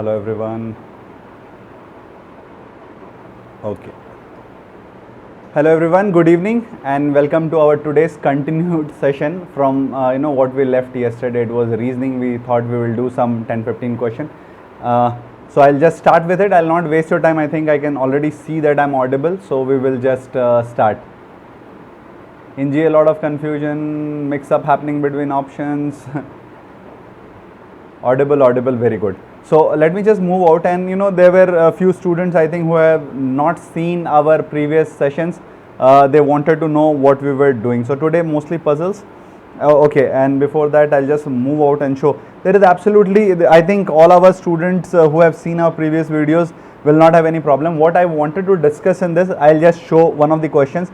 Hello everyone. Okay. Hello everyone, good evening and welcome to our today's continued session from what we left yesterday. It was reasoning. We thought we will do some 10-15 question. So I'll just start with it. I'll not waste your time. I think I can already see that I'm audible, so we will just start. In G, a lot of confusion, mix up happening between options. Audible, very good. So let me just move out, and there were a few students I think who have not seen our previous sessions. They wanted to know what we were doing. So today mostly puzzles. Okay, and before that I'll just move out and show. There is absolutely, I think all our students who have seen our previous videos will not have any problem. What I wanted to discuss in this, I'll just show one of the questions,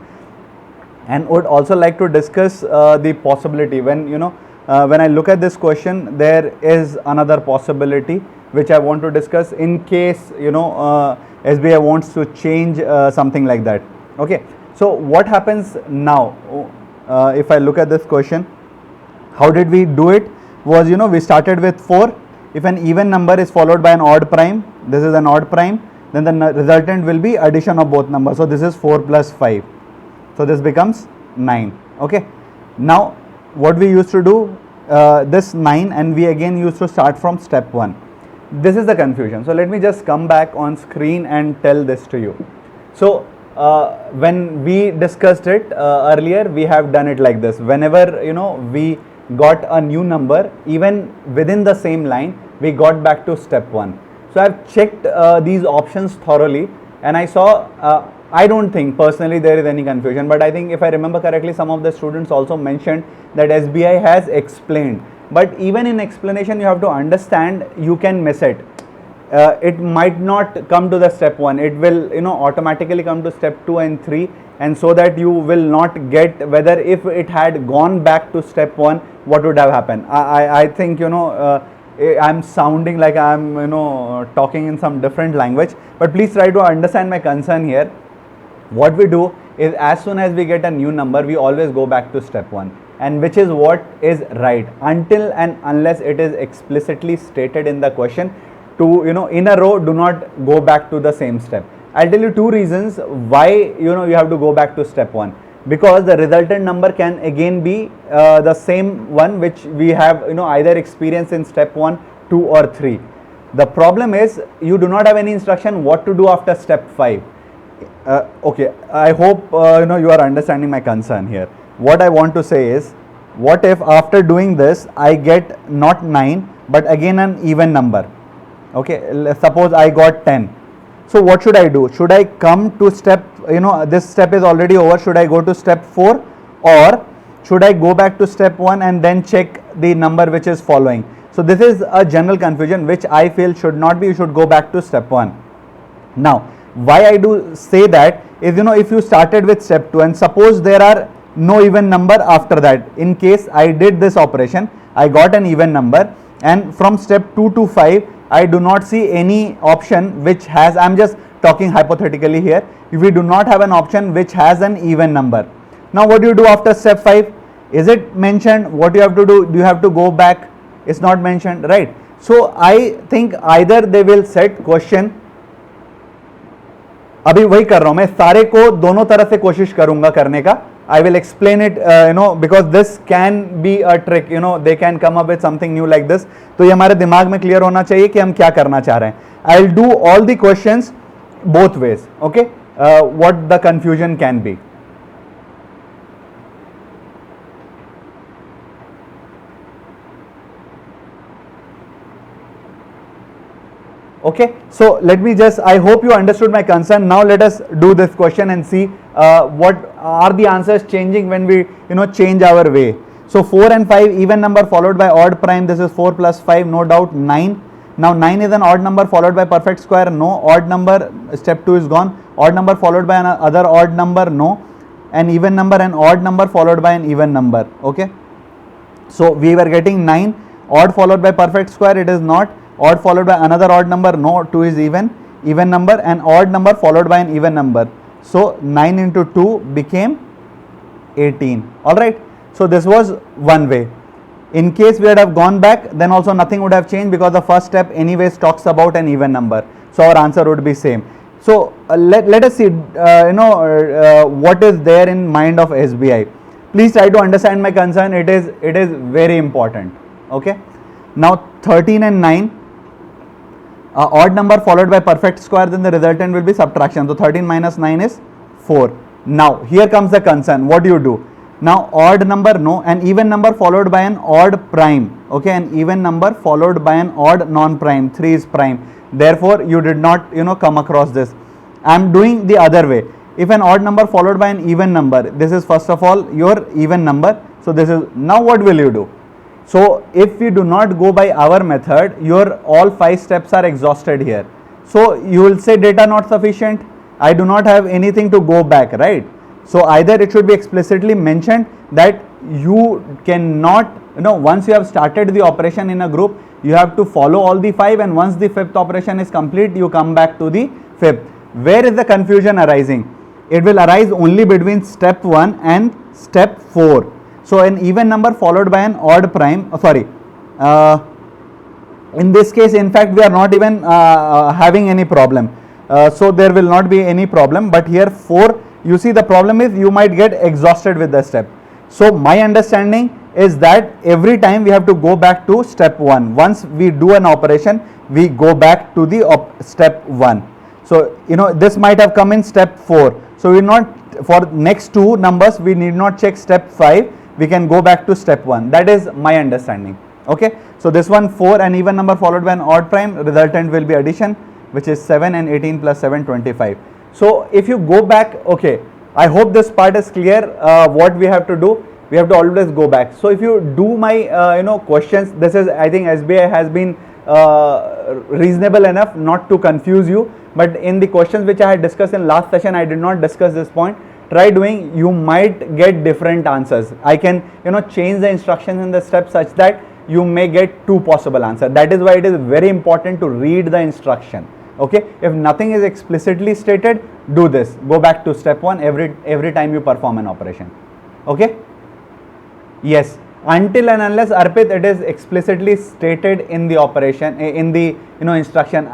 and would also like to discuss the possibility when when I look at this question, there is another possibility which I want to discuss in case SBI wants to change something like that. Okay, so what happens now? If I look at this question, how did we do it? Was we started with 4. If an even number is followed by an odd prime, this is an odd prime, then the resultant will be addition of both numbers. So this is 4 plus 5. So this becomes 9. Okay. Now what we used to do, this 9, and we again used to start from step 1. This is the confusion. So let me just come back on screen and tell this to you. So when we discussed it earlier, we have done it like this. Whenever we got a new number, even within the same line, we got back to step 1. So I've checked these options thoroughly, and I saw I don't think personally there is any confusion, but I think if I remember correctly, some of the students also mentioned that SBI has explained, but even in explanation you have to understand you can miss it. It might not come to the step 1, it will automatically come to step 2 and 3, and so that you will not get whether if it had gone back to step 1, what would have happened. I think I'm sounding like I'm talking in some different language, but please try to understand my concern here. What we do is, as soon as we get a new number, we always go back to step 1, and which is what is right until and unless it is explicitly stated in the question to in a row do not go back to the same step. I'll tell you 2 reasons why you have to go back to step 1, because the resultant number can again be the same one which we have either experienced in step 1, 2 or 3. The problem is you do not have any instruction what to do after step 5. Okay, I hope you are understanding my concern here. What I want to say is, what if after doing this I get not 9 but again an even number? Okay, suppose I got 10. So what should I do? Should I come to step, this step is already over, should I go to step 4, or should I go back to step 1 and then check the number which is following? So this is a general confusion which I feel should not be. You should go back to step 1. Now why I do say that is, if you started with step 2 and suppose there are no even number after that, in case I did this operation, I got an even number, and from step 2 to 5 I do not see any option which has, I'm just talking hypothetically here, if we do not have an option which has an even number. Now what do you do after step 5? Is it mentioned what you have to do? Do you have to go back? It's not mentioned, right? So I think either they will set question, अभी वही कर रहा हूं मैं, सारे को दोनों तरह से कोशिश करूंगा करने का. I will explain it because this can be a trick, they can come up with something new like this. तो ये हमारे दिमाग में क्लियर होना चाहिए कि हम क्या करना चाह रहे हैं. I'll do all the questions both ways, okay, what the confusion can be. Okay, so let me just, I hope you understood my concern. Now let us do this question and see what are the answers changing when we change our way. So 4 and 5 even number followed by odd prime, this is 4 plus 5, no doubt 9. Now 9 is an odd number followed by perfect square, no. Odd number, step 2 is gone. Odd number followed by another odd number, no. An even number, an odd number followed by an even number. Okay, so we were getting 9, odd followed by perfect square, it is not. Odd followed by another odd number, no. 2 is even number, and odd number followed by an even number. So 9 into 2 became 18. Alright, so this was one way. In case we had have gone back, then also nothing would have changed because the first step anyways talks about an even number. So our answer would be same. So let us see, what is there in mind of SBI. Please try to understand my concern. It is very important. Okay. Now 13 and 9, odd number followed by perfect square, then the resultant will be subtraction. So 13 minus 9 is 4. Now here comes the concern. What do you do? Now odd number, no, an even number followed by an odd prime. Okay, an even number followed by an odd non-prime. 3 is prime. Therefore you did not come across this. I am doing the other way. If an odd number followed by an even number, this is first of all your even number. So this is, now what will you do? So if we do not go by our method, your all 5 steps are exhausted here. So you will say data not sufficient. I do not have anything to go back, right? So either it should be explicitly mentioned that you cannot, once you have started the operation in a group, you have to follow all the 5, and once the 5th operation is complete, you come back to the 5th. Where is the confusion arising? It will arise only between step 1 and step 4. So an even number followed by an odd prime, in this case, in fact, we are not even having any problem. So there will not be any problem, but here 4, you see the problem is you might get exhausted with the step. So my understanding is that every time we have to go back to step 1. Once we do an operation, we go back to the step 1. So this might have come in step 4. So we not, for next 2 numbers, we need not check step 5. We can go back to step 1. That is my understanding. Okay. So this one 4, an even number followed by an odd prime, resultant will be addition, which is 7, and 18 plus 7, 25. So if you go back, okay, I hope this part is clear. What we have to do, we have to always go back. So if you do my questions, this is, I think SBI has been reasonable enough not to confuse you, but in the questions which I had discussed in last session, I did not discuss this point. Try doing, you might get different answers. I can change the instructions in the step such that you may get 2 possible answers. That is why it is very important to read the instruction. Okay, if nothing is explicitly stated, do this. Go back to step 1 every time you perform an operation. Okay. Yes, until and unless, Arpit, it is explicitly stated in the operation, in the instruction.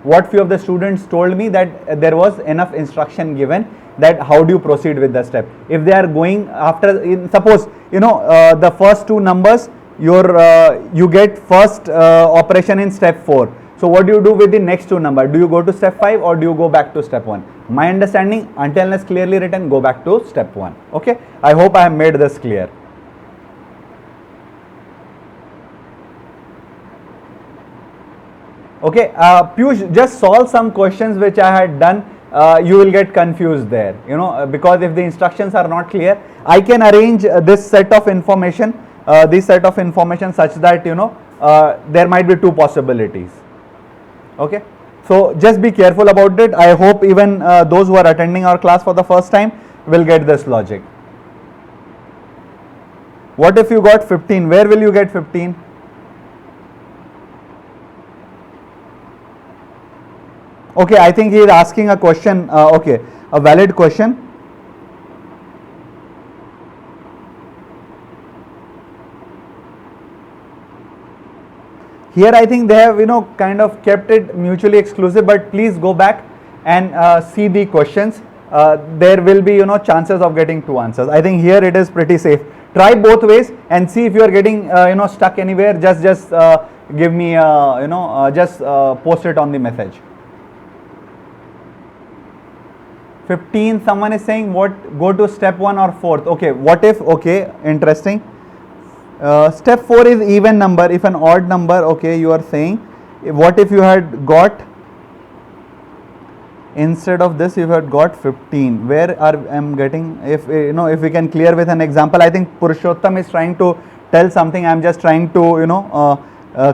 What few of the students told me that there was enough instruction given that how do you proceed with the step. If they are going after, suppose the first 2 numbers, you get first operation in step 4. So what do you do with the next 2 numbers? Do you go to step 5 or do you go back to step 1? My understanding, until unless clearly written, go back to step 1. Okay. I hope I have made this clear. Okay, Piyush, just solve some questions which I had done. You will get confused there, because if the instructions are not clear, I can arrange this set of information, such that there might be 2 possibilities. Okay, so just be careful about it. I hope even those who are attending our class for the first time will get this logic. What if you got 15? Where will you get 15? Okay, I think he is asking a question, okay, a valid question. Here I think they have, kind of kept it mutually exclusive, but please go back and see the questions. There will be, chances of getting 2 answers. I think here it is pretty safe. Try both ways and see if you are getting, stuck anywhere. Just give me, just post it on the message. 15, someone is saying go to step 1 or 4th. Okay, what if, okay, interesting. Step 4 is even number. If an odd number, okay, you are saying, what if you had got, instead of this, you had got 15. Where I am getting, if we can clear with an example. I think Purushottam is trying to tell something. I am just trying to,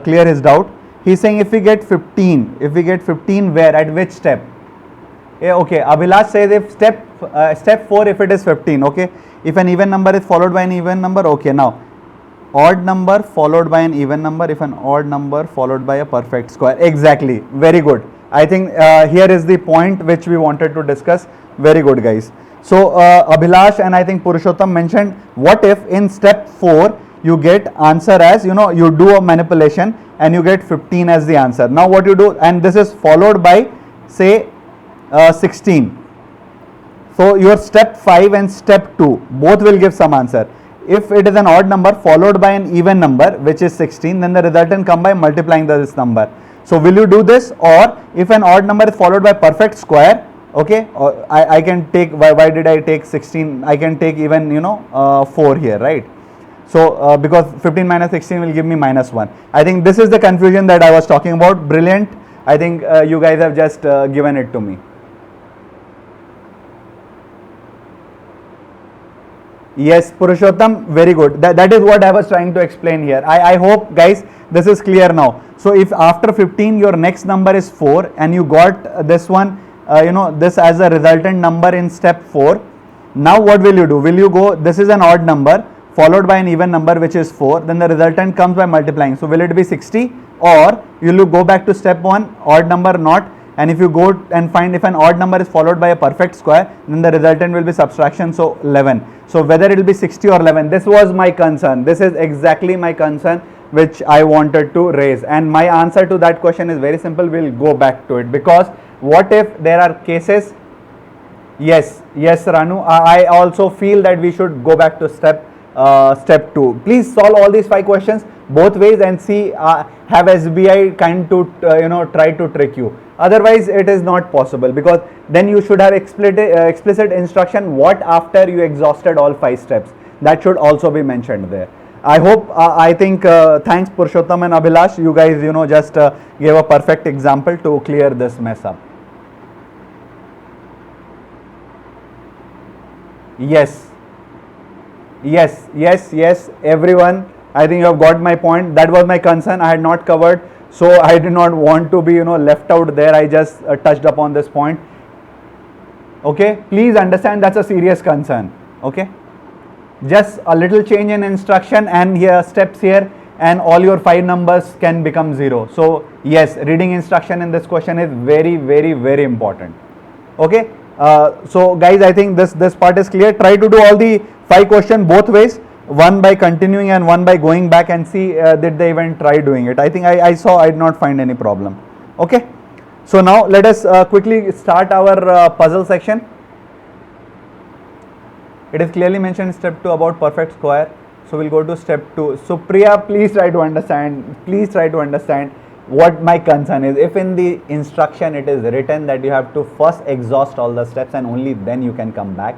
clear his doubt. He is saying if we get 15, where, at which step? Okay, Abhilash says if step 4, if it is 15, okay. If an even number is followed by an even number, okay. Now, odd number followed by an even number, if an odd number followed by a perfect square. Exactly, very good. I think here is the point which we wanted to discuss. Very good, guys. So, Abhilash and I think Purushottam mentioned, what if in step 4, you get answer as, you do a manipulation and you get 15 as the answer. Now what you do, and this is followed by say 16. So your step 5 and step 2 both will give some answer. If it is an odd number followed by an even number which is 16, then the resultant come by multiplying this number. So will you do this? Or if an odd number is followed by perfect square, okay, or I can take, why did I take 16? I can take even 4 here, right? So because 15 minus 16 will give me -1. I think this is the confusion that I was talking about. Brilliant. I think you guys have just given it to me. Yes, Purushottam, very good. That is what I was trying to explain here. I hope guys this is clear now. So if after 15 your next number is 4 and you got this one, this as a resultant number in step 4, now what will you do? Will you go, this is an odd number followed by an even number which is 4, then the resultant comes by multiplying. So will it be 60, or will you go back to step 1, odd number not, and if you go and find if an odd number is followed by a perfect square, then the resultant will be subtraction, so 11. So whether it will be 60 or 11, this was my concern. This is exactly my concern which I wanted to raise, and my answer to that question is very simple. We'll go back to it, because what if there are cases, yes Ranu, I also feel that we should go back to step 2. Please solve all these 5 questions both ways and see, have SBI kind to try to trick you. Otherwise it is not possible, because then you should have explicit instruction what after you exhausted all 5 steps. That should also be mentioned there. I hope, I think thanks Purushottam and Abhilash, you guys just gave a perfect example to clear this mess up. Yes everyone, I think you have got my point. That was my concern. I had not covered, so I did not want to be left out there. I just touched upon this point. Okay, please understand that's a serious concern. Okay, just a little change in instruction and here steps here, and all your 5 numbers can become 0. So yes, reading instruction in this question is very, very, very important. Okay, so guys, I think this part is clear. Try to do all the 5 questions both ways, one by continuing and one by going back, and see did they even try doing it. I think I saw, I did not find any problem. Okay, so now let us quickly start our puzzle section. It is clearly mentioned in step 2 about perfect square. So we'll go to step 2. Supriya, please try to understand what my concern is. If in the instruction it is written that you have to first exhaust all the steps and only then you can come back,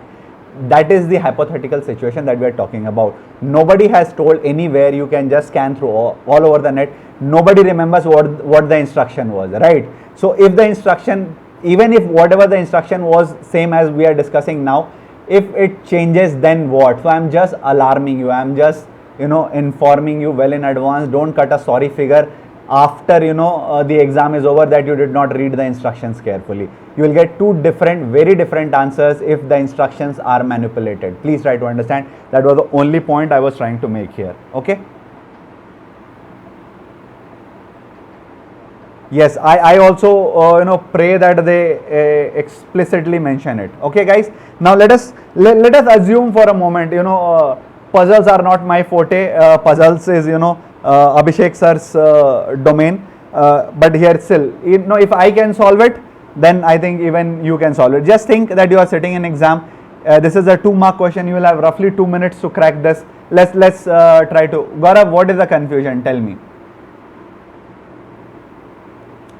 that is the hypothetical situation that we are talking about. Nobody has told anywhere you can just scan through all over the net. Nobody remembers what the instruction was, right? So if the instruction, even if whatever the instruction was same as we are discussing now, if it changes, then what? So I'm just alarming you. I'm just informing you well in advance. Don't cut a sorry figure after the exam is over that you did not read the instructions carefully. You will get 2 different, very different answers if the instructions are manipulated. Please try to understand. That was the only point I was trying to make here. Okay. Yes, I also pray that they explicitly mention it. Okay guys, now let us assume for a moment, puzzles are not my forte. Puzzles is Abhishek sir's domain, but here still, if I can solve it, then I think even you can solve it. Just think that you are sitting in exam. This is a 2-mark question. You will have roughly 2 minutes to crack this. Let's try to. Gaurav, what is the confusion? Tell me.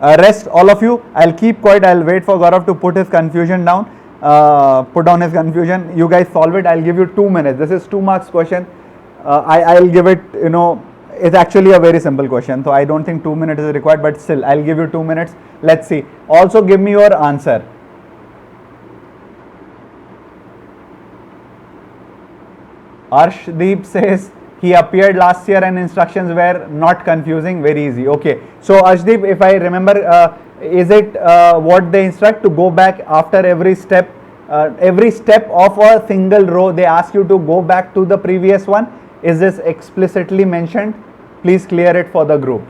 Rest all of you. I'll keep quiet. I'll wait for Gaurav to put his confusion down. Put down his confusion. You guys solve it. I'll give you 2 minutes. This is 2 marks question. I'll give it. It's actually a very simple question, so I don't think 2 minutes is required. But still, I'll give you 2 minutes. Let's see. Also, give me your answer. Arshdeep says he appeared last year and instructions were not confusing, very easy. Okay, so Arshdeep, if I remember, is it what they instruct to go back after every step of a single row, they ask you to go back to the previous one? Is this explicitly mentioned? Please clear it for the group.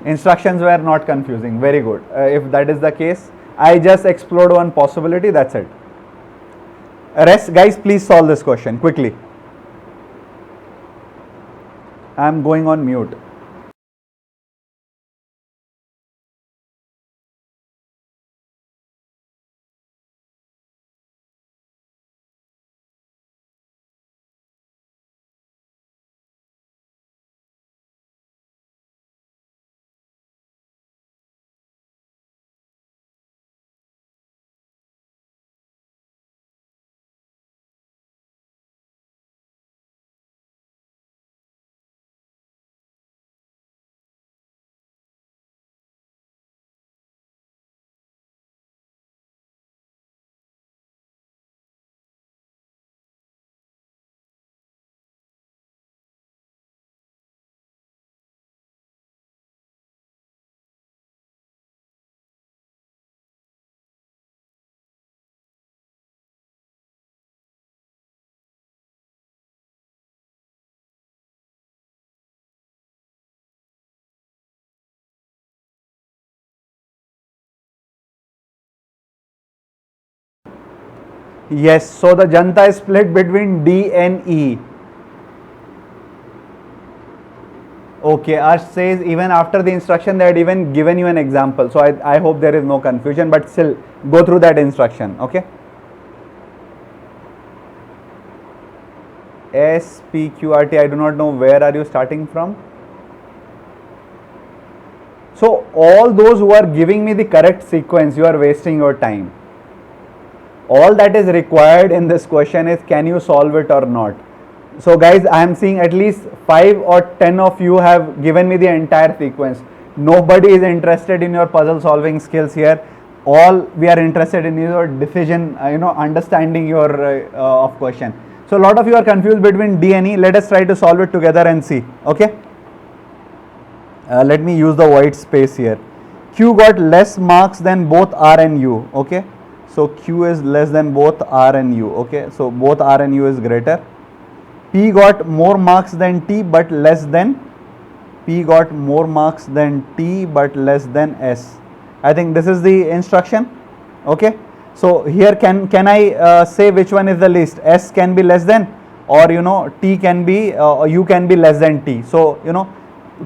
Instructions were not confusing, very good. If that is the case, I just explored one possibility, that's it. Rest guys, please solve this question quickly. I am going on mute. Yes, so the janta is split between D and E. Okay, Ash says even after the instruction they had even given you an example. So I hope there is no confusion, but still go through that instruction. Okay. SPQRT, I do not know where are you starting from. So all those who are giving me the correct sequence, you are wasting your time. All that is required in this question is can you solve it or not. So guys, I am seeing at least 5 or 10 of you have given me the entire sequence. Nobody is interested in your puzzle solving skills here. All we are interested in is your decision, understanding your of question. So a lot of you are confused between D and E. Let us try to solve it together and see. Okay. Let me use the white space here. Q got less marks than both R and U. Okay. So Q is less than both R and U. Okay. So both R and U is greater. P got more marks than T but less than P got more marks than T but less than S. I think this is the instruction. Okay. So here can I say which one is the least? S can be less than, or T can be U can be less than T. So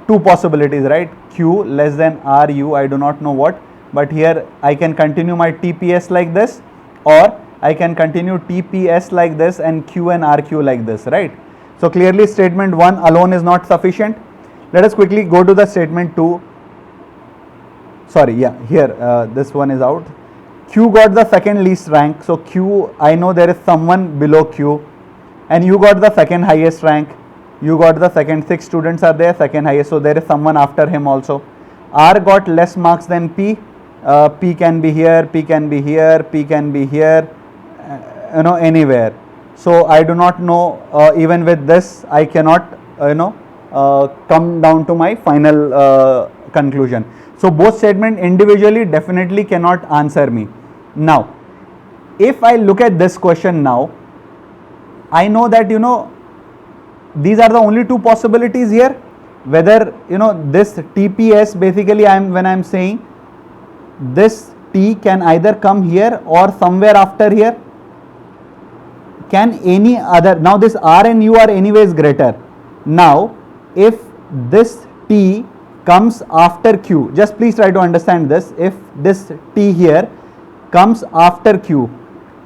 two possibilities, right? Q less than R U, I do not know what, but here I can continue my TPS like this, or I can continue TPS like this and Q and RQ like this, right? So clearly statement 1 alone is not sufficient. Let us quickly go to the statement 2. Sorry, yeah, here this one is out. Q got the second least rank. So Q, I know there is someone below Q, and you got the second highest rank. You got the second, 6 students are there, second highest, so there is someone after him also. R got less marks than P. P can be here, P can be here, P can be here, anywhere. So I do not know, even with this I cannot come down to my final conclusion. So both statements individually definitely cannot answer me. Now if I look at this question now, I know that these are the only two possibilities here, whether this TPS, basically when I am saying this T can either come here or somewhere after here. Can any other, now this R and U are anyways greater. Now if this T comes after Q, just please try to understand this. If this T here comes after Q,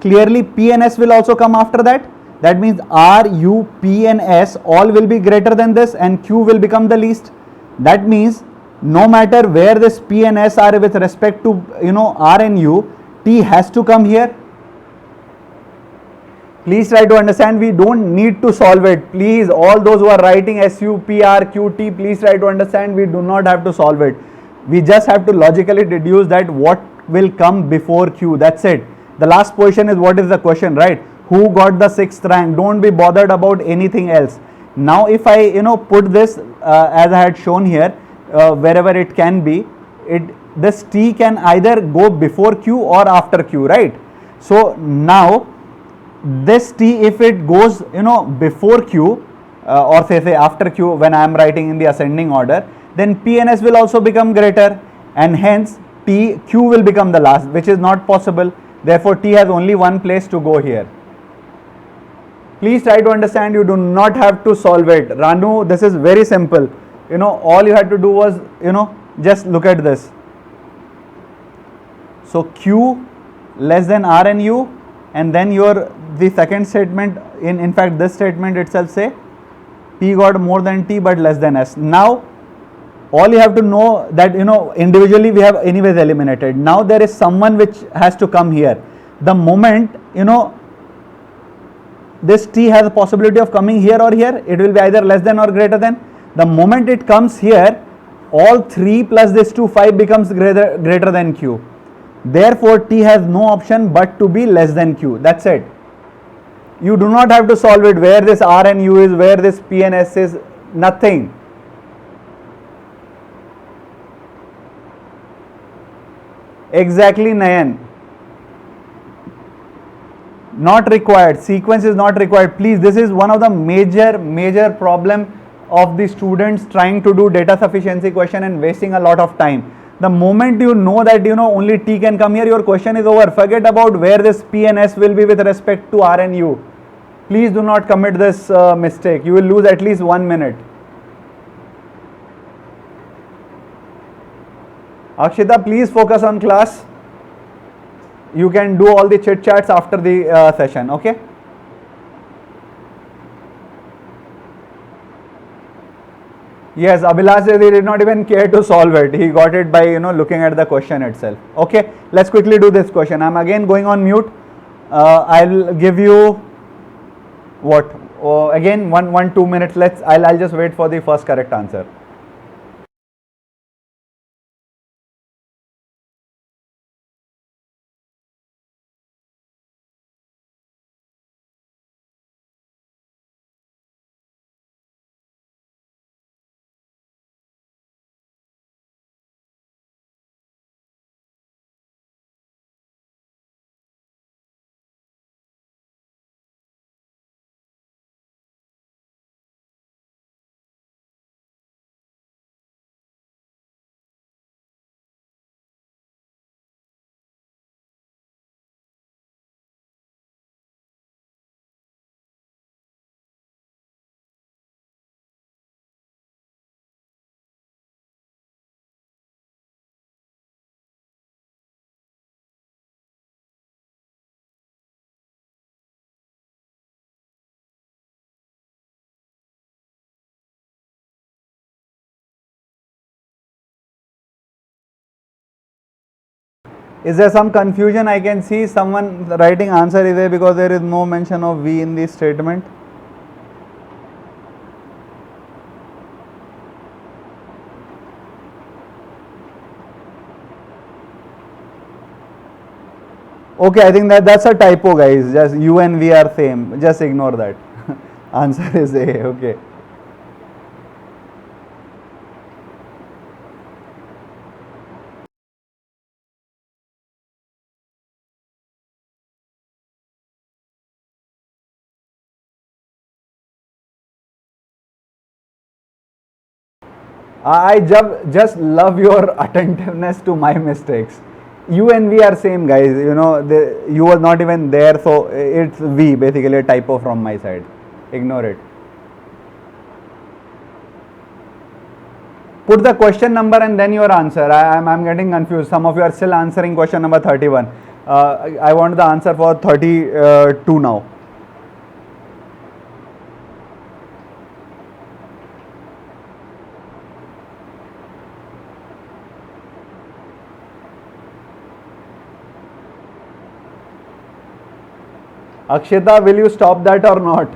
clearly P and S will also come after that. That means R, U, P and S all will be greater than this, and Q will become the least. That means no matter where this P and S are with respect to R and U, T has to come here. Please try to understand, we don't need to solve it. Please, all those who are writing S, U, P, R, Q, T, please try to understand, we do not have to solve it. We just have to logically deduce that what will come before Q. That's it. The last position is what is the question, right? Who got the 6th rank? Don't be bothered about anything else. Now if I put this as I had shown here, wherever it can be, this T can either go before Q or after Q, right? So now this T, if it goes before Q or say after Q when I am writing in the ascending order, then P and S will also become greater, and hence Q will become the last, which is not possible. Therefore T has only one place to go here. Please try to understand, you do not have to solve it. Ranu, this is very simple. All you had to do was, just look at this. So Q less than R and U, and then the second statement, in fact this statement itself say P got more than T but less than S. Now all you have to know that individually we have anyways eliminated. Now there is someone which has to come here. The moment this T has a possibility of coming here or here, it will be either less than or greater than. The moment it comes here, all 3 plus this 2, 5 becomes greater than Q. Therefore T has no option but to be less than Q. That's it. You do not have to solve it where this R and U is, where this P and S is, nothing. Exactly, Nayan. Not required. Sequence is not required. Please, this is one of the major problem of the students trying to do data sufficiency question and wasting a lot of time. The moment you know that only T can come here, your question is over. Forget about where this P and S will be with respect to R and U. Please do not commit this mistake. You will lose at least 1 minute. Akshita, please focus on class. You can do all the chit chats after the session, okay? Yes, Abhilash, he did not even care to solve it. He got it by looking at the question itself. Okay, let's quickly do this question. I'm again going on mute. I'll give you what? Again 2 minutes. I'll just wait for the first correct answer. Is there some confusion? I can see someone writing answer is there because there is no mention of V in the statement. Okay, I think that's a typo, guys. Just U and V are same. Just ignore that. Answer is A. Okay. I just love your attentiveness to my mistakes. U and V are same, guys. You was not even there, so it's V, basically a typo from my side. Ignore it. Put the question number and then your answer. I'm getting confused. Some of you are still answering question number 31. I want the answer for 32 now. Akshita, will you stop that or not?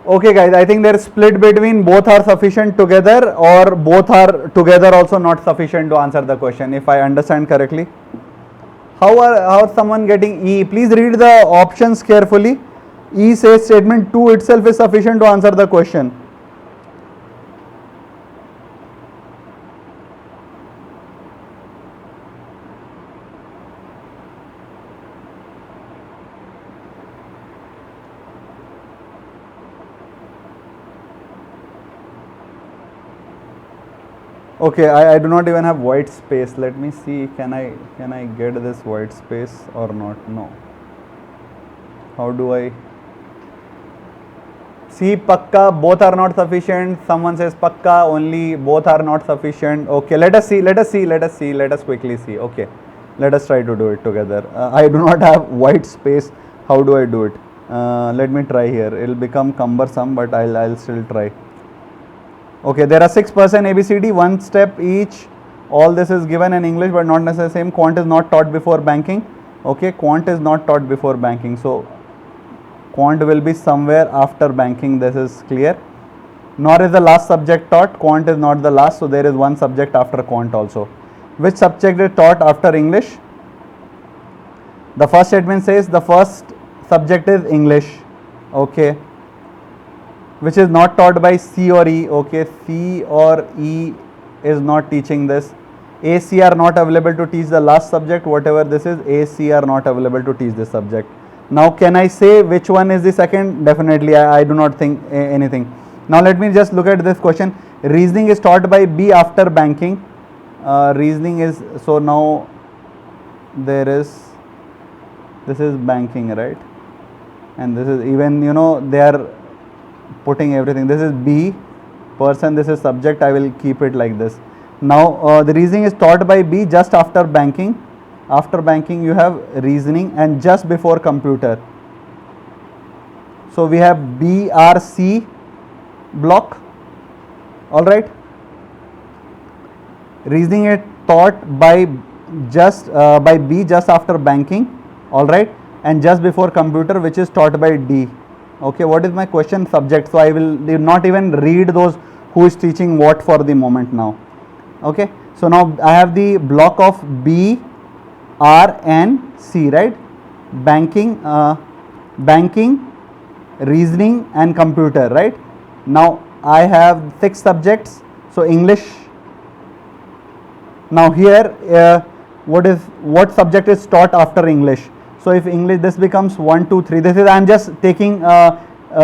Okay guys, I think they're split between both are sufficient together or both are together also not sufficient to answer the question, if I understand correctly. How is someone getting E? Please read the options carefully. E says statement 2 itself is sufficient to answer the question. Okay, I do not even have white space. Let me see, can I get this white space or not? No. How do I see? Pakka, both are not sufficient. Someone says pakka, only both are not sufficient. Okay, let us quickly see. Okay, let us try to do it together. I do not have white space. How do I do it? Let me try here. It will become cumbersome, but I'll still try. Okay, there are 6% ABCD, one step each. All this is given in English but not necessarily same. Quant is not taught before banking. Okay, quant is not taught before banking. So quant will be somewhere after banking, this is clear. Nor is the last subject taught. Quant is not the last, so there is one subject after quant also. Which subject is taught after English? The first statement says the first subject is English. Okay, which is not taught by C or E. Okay, C or E is not teaching this. A, C are not available to teach the last subject, whatever this is. A, C are not available to teach this subject. Now can I say which one is the second? Definitely I do not think anything. Now let me just look at this question. Reasoning is taught by B after banking. Reasoning is, so now there is, this is banking, right? And this is even, they are putting everything. This is B person, this is subject. I will keep it like this. Now the reasoning is taught by B just after banking. After banking you have reasoning and just before computer. So we have BRC block. All right. Reasoning is taught by by B just after banking. All right, and just before computer, which is taught by D. Okay, what is my question? Subject. So I will not even read those who is teaching what for the moment now. Okay, so now I have the block of B, R and C, right? Banking, banking, reasoning and computer, right? Now I have 6 subjects. So English. Now here what subject is taught after English? So if English, this becomes 1, 2, 3. This is, I am just taking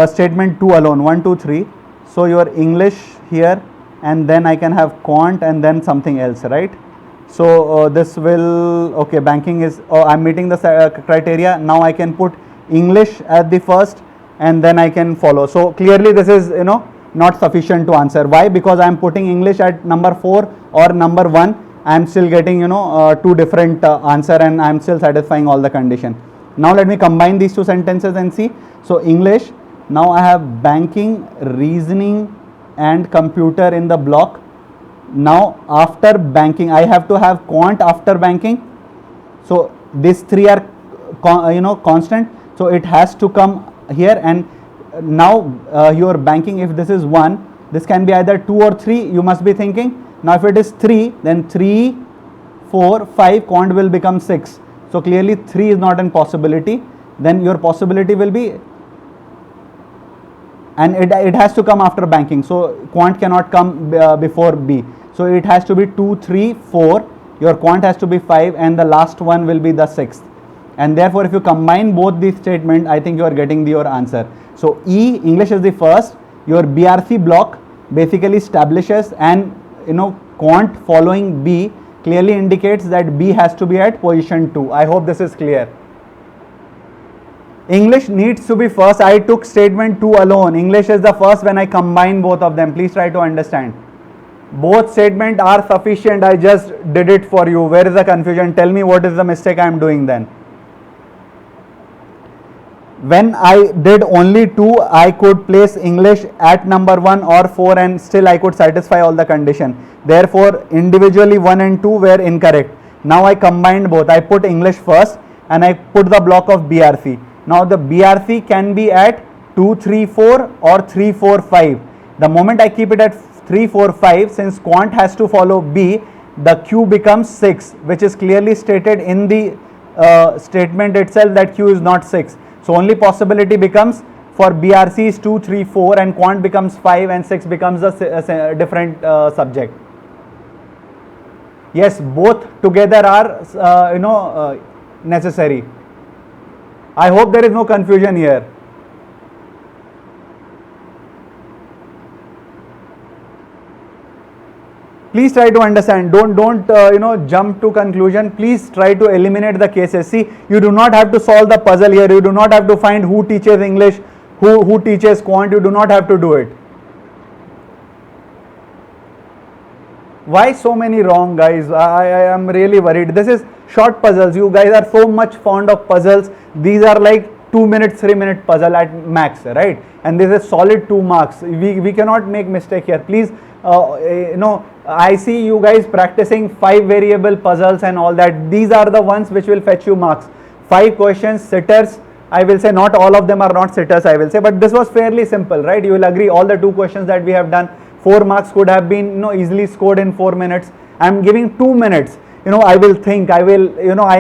statement 2 alone, 1, 2, 3. So your English here, and then I can have quant and then something else, right? So this will, okay, banking is, I am meeting the criteria. Now I can put English at the first and then I can follow. So clearly this is, not sufficient to answer. Why? Because I am putting English at number 4 or number 1. I am still getting, 2 different answer and I am still satisfying all the condition. Now let me combine these 2 sentences and see. So English, now I have banking, reasoning and computer in the block. Now after banking, I have to have quant after banking. So these 3 are, constant. So it has to come here, and now your banking, if this is 1, this can be either 2 or 3, you must be thinking. Now if it is 3, then 3, 4, 5, quant will become 6. So clearly 3 is not a possibility. Then your possibility will be, and it has to come after banking. So quant cannot come before B. So it has to be 2, 3, 4. Your quant has to be 5 and the last one will be the 6th. And therefore if you combine both these statements, I think you are getting your answer. So E, English is the first. Your BRC block basically establishes, and quant following B clearly indicates that B has to be at position 2. I hope this is clear. English needs to be first. I took statement 2 alone. English is the first when I combine both of them. Please try to understand. Both statements are sufficient. I just did it for you. Where is the confusion? Tell me what is the mistake I am doing then. When I did only 2, I could place English at number 1 or 4 and still I could satisfy all the condition. Therefore, individually 1 and 2 were incorrect. Now I combined both. I put English first and I put the block of BRC. Now the BRC can be at 2, 3, 4 or 3, 4, 5. The moment I keep it at 3, 4, 5, since quant has to follow B, the Q becomes 6, which is clearly stated in the statement itself that Q is not 6. So only possibility becomes for BRC is 2, 3, 4 and quant becomes 5 and 6 becomes a different subject. Yes, both together are necessary. I hope there is no confusion here. Please try to understand. Don't jump to conclusion. Please try to eliminate the cases. See, you do not have to solve the puzzle here. You do not have to find who teaches English, who teaches quant. You do not have to do it. Why so many wrong, guys? I am really worried. This is short puzzles. You guys are so much fond of puzzles. These are like 2 minute, 3 minute puzzle at max, right? And this is solid 2 marks. We cannot make mistake here. Please, I see you guys practicing 5 variable puzzles and all that. These are the ones which will fetch you marks. 5 questions, sitters. I will say not all of them are not sitters, I will say, but this was fairly simple, right? You will agree all the 2 questions that we have done, 4 marks could have been easily scored in 4 minutes. I am giving 2 minutes. I will think, I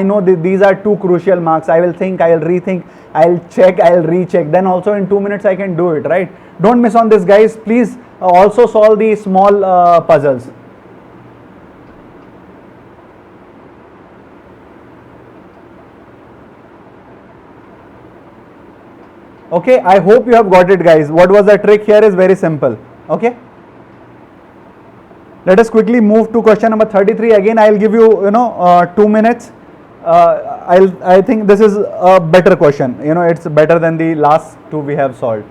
know these are 2 crucial marks. I will think, I will rethink, I will check, I will recheck. Then also in 2 minutes I can do it, right? Don't miss on this, guys. Please also solve the small puzzles. Okay, I hope you have got it, guys. What was the trick here is very simple. Okay. Let us quickly move to question number 33. Again, I will give you 2 minutes. I think this is a better question. It's better than the last 2 we have solved.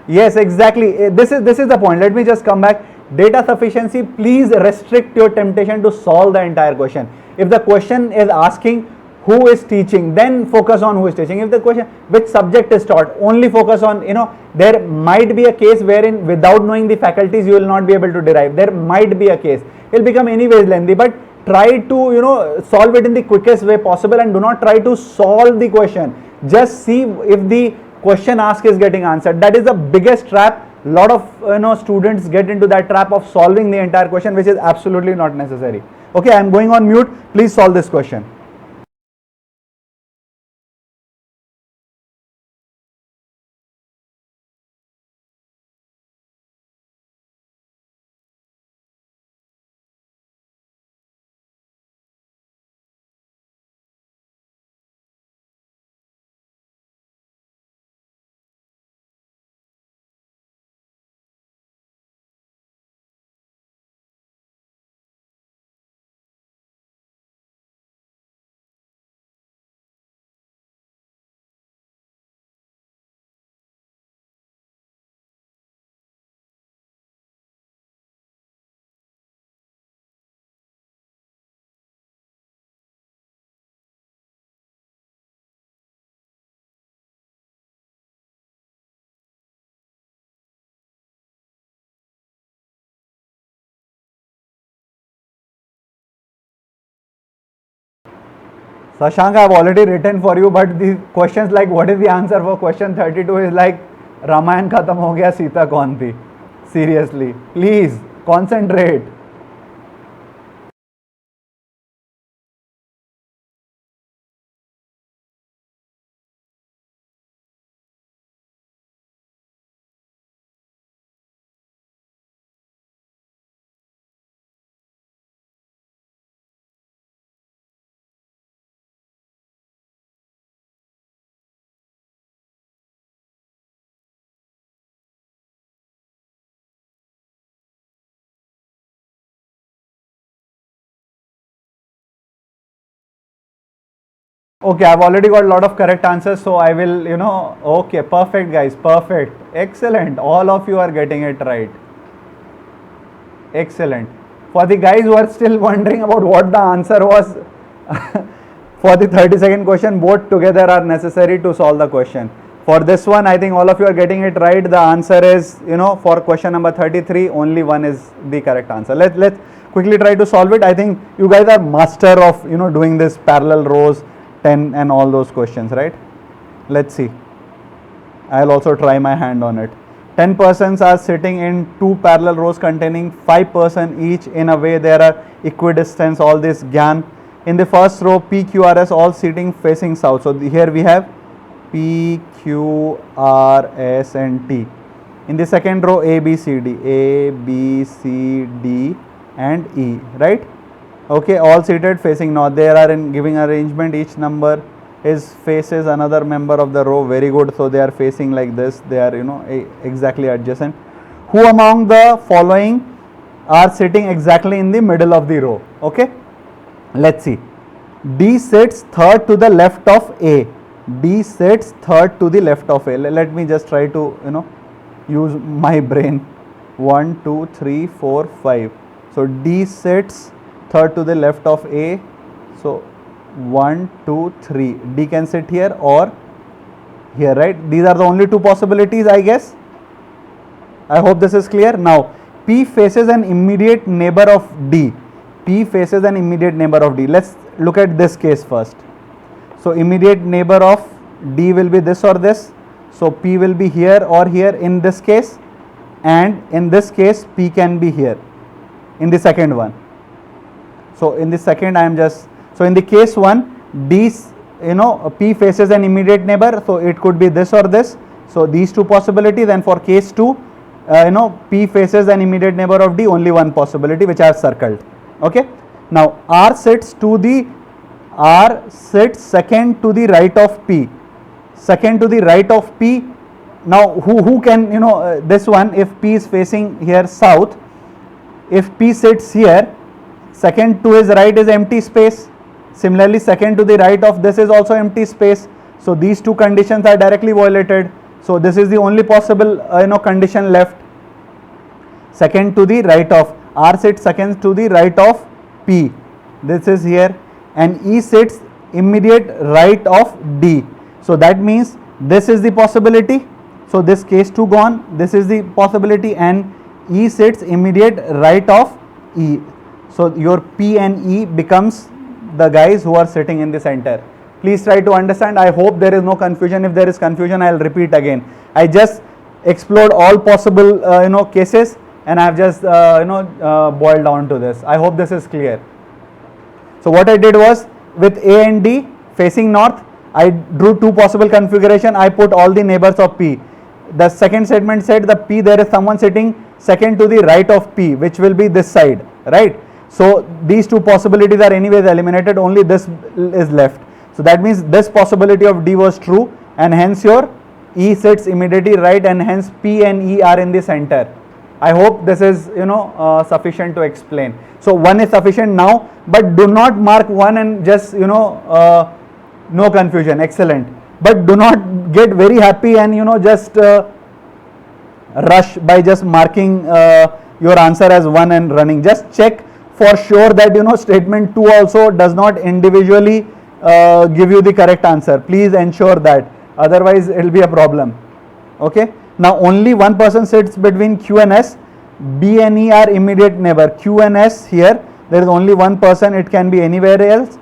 Yes, exactly. This is the point. Let me just come back. Data sufficiency. Please restrict your temptation to solve the entire question. If the question is asking who is teaching, then focus on who is teaching. If the question which subject is taught, only focus on, there might be a case wherein without knowing the faculties you will not be able to derive. There might be a case. It will become anyways lengthy, but try to solve it in the quickest way possible and do not try to solve the question. Just see if the question asked is getting answered. That is the biggest trap. A lot of students get into that trap of solving the entire question, which is absolutely not necessary. Okay, I am going on mute. Please solve this question. Shashank, I have already written for you, but the questions like what is the answer for question 32 is like Ramayan khatam ho gaya, Sita kaun thi? Seriously, please concentrate. Okay, I've already got a lot of correct answers, so I will, okay, perfect, guys, perfect, excellent. All of you are getting it right. Excellent. For the guys who are still wondering about what the answer was for the 32nd question, both together are necessary to solve the question. For this one, I think all of you are getting it right. The answer is, for question number 33, only one is the correct answer. Let's quickly try to solve it. I think you guys are master of, doing this parallel rows, 10 and all those questions, right? Let's see. I'll also try my hand on it. 10 persons are sitting in two parallel rows containing 5 persons each. In a way, there are equidistance, all this GAN. In the first row, P, Q, R, S all sitting facing south. So here we have P, Q, R, S and T. In the second row, A, B, C, D, A, B, C, D and E, right? Okay, all seated facing north. There are in giving arrangement, each number is faces another member of the row. Very good. So they are facing like this. They are, exactly adjacent. Who among the following are sitting exactly in the middle of the row? Okay, let's see. D sits third to the left of A. D sits third to the left of A. Let me just try to, use my brain. 1, 2, 3, 4, 5. So D sits third to the left of A. So 1, 2, 3. D can sit here or here, right? These are the only two possibilities, I guess. I hope this is clear. Now, P faces an immediate neighbor of D. P faces an immediate neighbor of D. Let's look at this case first. So, immediate neighbor of D will be this or this. So, P will be here or here in this case, and in this case, P can be here in the second one. So, in the second, I am just, so in the case 1, D, P faces an immediate neighbor, so it could be this or this. So, these two possibilities, and for case 2, P faces an immediate neighbor of D, only one possibility which I have circled. Okay. Now, R sits second to the right of P. Second to the right of P. Now, who can, this one, if P is facing here south, if P sits here, second to his right is empty space. Similarly, second to the right of this is also empty space. So, these two conditions are directly violated. So, this is the only possible, condition left. Second to the right of, R sits second to the right of P. This is here, and E sits immediate right of D. So, that means this is the possibility. So, this case 2 gone, this is the possibility, and E sits immediate right of E. So, your P and E becomes the guys who are sitting in the center. Please try to understand. I hope there is no confusion. If there is confusion, I will repeat again. I just explored all possible cases, and I have just boiled down to this. I hope this is clear. So, what I did was, with A and D facing north, I drew two possible configuration. I put all the neighbors of P. The second statement said the P, there is someone sitting second to the right of P, which will be this side, right? So, these two possibilities are anyways eliminated, only this is left. So, that means this possibility of D was true, and hence your E sits immediately right, and hence P and E are in the center. I hope this is sufficient to explain. So, 1 is sufficient now, but do not mark 1 and just no confusion. Excellent. But do not get very happy and just rush by just marking your answer as 1 and running. Just check for sure that statement 2 also does not individually give you the correct answer. Please ensure that, otherwise it will be a problem. Okay. Now, only one person sits between Q and S. B and E are immediate neighbor. Q and S here, there is only one person. It can be anywhere else.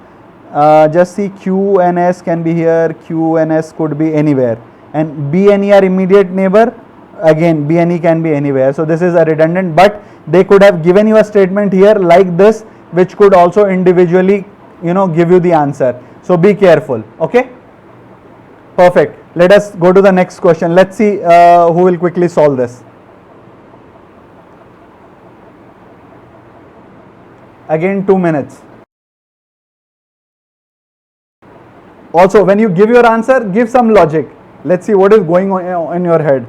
Just see, Q and S can be here. Q and S could be anywhere. And B and E are immediate neighbor. Again, B and E can be anywhere. So, this is a redundant, but they could have given you a statement here like this, which could also individually give you the answer. So, be careful. Okay. Perfect. Let us go to the next question. Let's see who will quickly solve this. Again, 2 minutes. Also, when you give your answer, give some logic. Let's see what is going on in your head.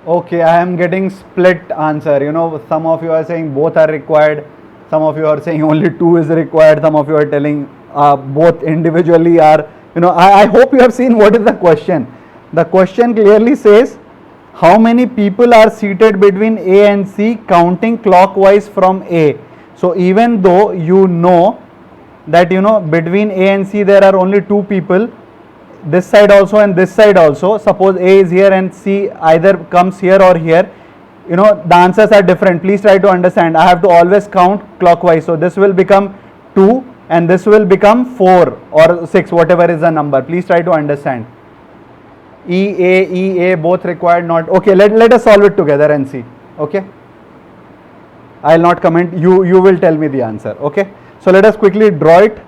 Okay, I am getting split answer. You know, some of you are saying both are required. Some of you are saying only two is required. Some of you are telling both individually are. You know, I hope you have seen what is the question. The question clearly says, how many people are seated between A and C counting clockwise from A? So even though you know that, you know, between A and C there are only two people, this side also and this side also, suppose A is here and C either comes here or here, you know, the answers are different. Please try to understand. I have to always count clockwise. So this will become 2 and this will become 4 or 6, whatever is the number. Please try to understand. E A both required, not okay. Let us solve it together and see. Okay, I will not comment, you will tell me the answer. Okay, so let us quickly draw it.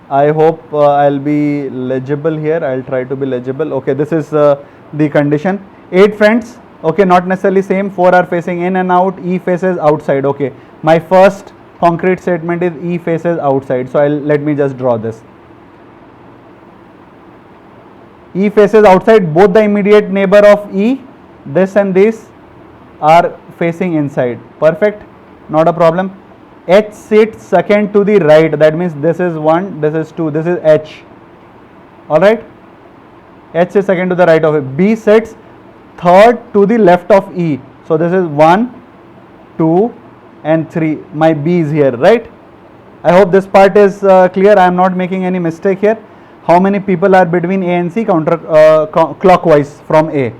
I hope I'll be legible here. I'll try to be legible. Okay, this is the condition. 8 friends. Okay, not necessarily same. 4 are facing in and out. E faces outside. Okay, my first concrete statement is E faces outside. So let me just draw this. E faces outside. Both the immediate neighbor of E, this and this, are facing inside. Perfect, not a problem. H sits second to the right. That means this is 1, this is 2, this is H. Alright. H is second to the right of it. B sits third to the left of E. So this is 1, 2 and 3. My B is here, right? I hope this part is clear. I am not making any mistake here. How many people are between A and C clockwise from A?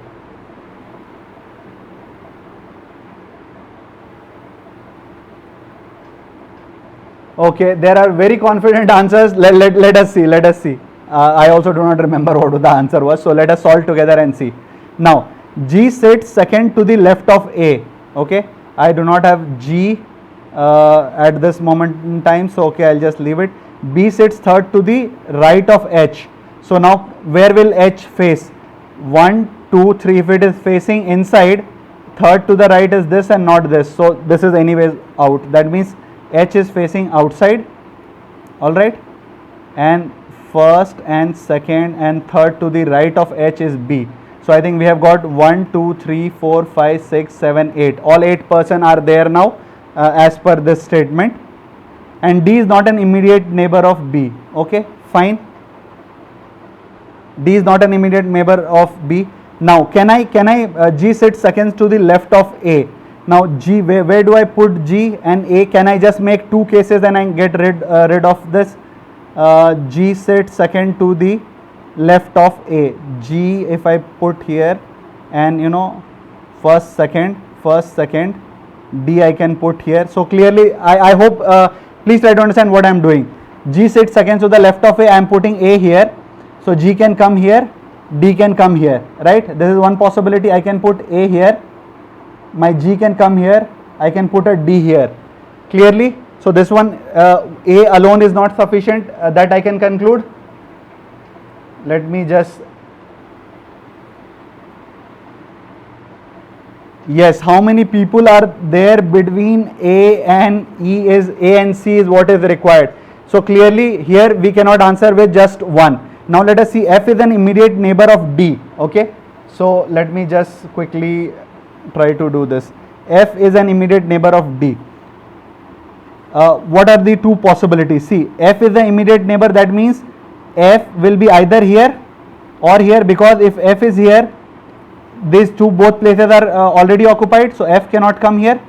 Okay, there are very confident answers. Let us see. I also do not remember what the answer was. So let us solve together and see. Now, G sits second to the left of A. Okay, I do not have G at this moment in time. So okay, I'll just leave it. B sits third to the right of H. So now where will H face? 1, 2, 3. If it is facing inside, third to the right is this and not this. So this is anyways out. That means H is facing outside. Alright. And first and second and third to the right of H is B. So I think we have got 1, 2, 3, 4, 5, 6, 7, 8. All 8 persons are there now as per this statement. And D is not an immediate neighbor of B. Okay, fine. D is not an immediate neighbor of B. Now, can I G sits seconds to the left of A. Now G, where do I put G and A? Can I just make 2 cases and I get rid of this? G sits second to the left of A. G, if I put here, and you know, first, second, D I can put here. So clearly, I hope. Please try to understand what I am doing. G sits seconds to the left of A. I am putting A here. So G can come here, D can come here, right? This is one possibility. I can put A here. My G can come here. I can put a D here. Clearly, so this one A alone is not sufficient. That I can conclude. Let me just. Yes, how many people are there between A and E is A and C is what is required. So clearly here we cannot answer with just 1. Now let us see, F is an immediate neighbor of D. Okay, so let me just quickly try to do this. F is an immediate neighbor of D. What are the 2 possibilities? See, F is the immediate neighbor. That means F will be either here or here, because if F is here, these both places are already occupied, so F cannot come here.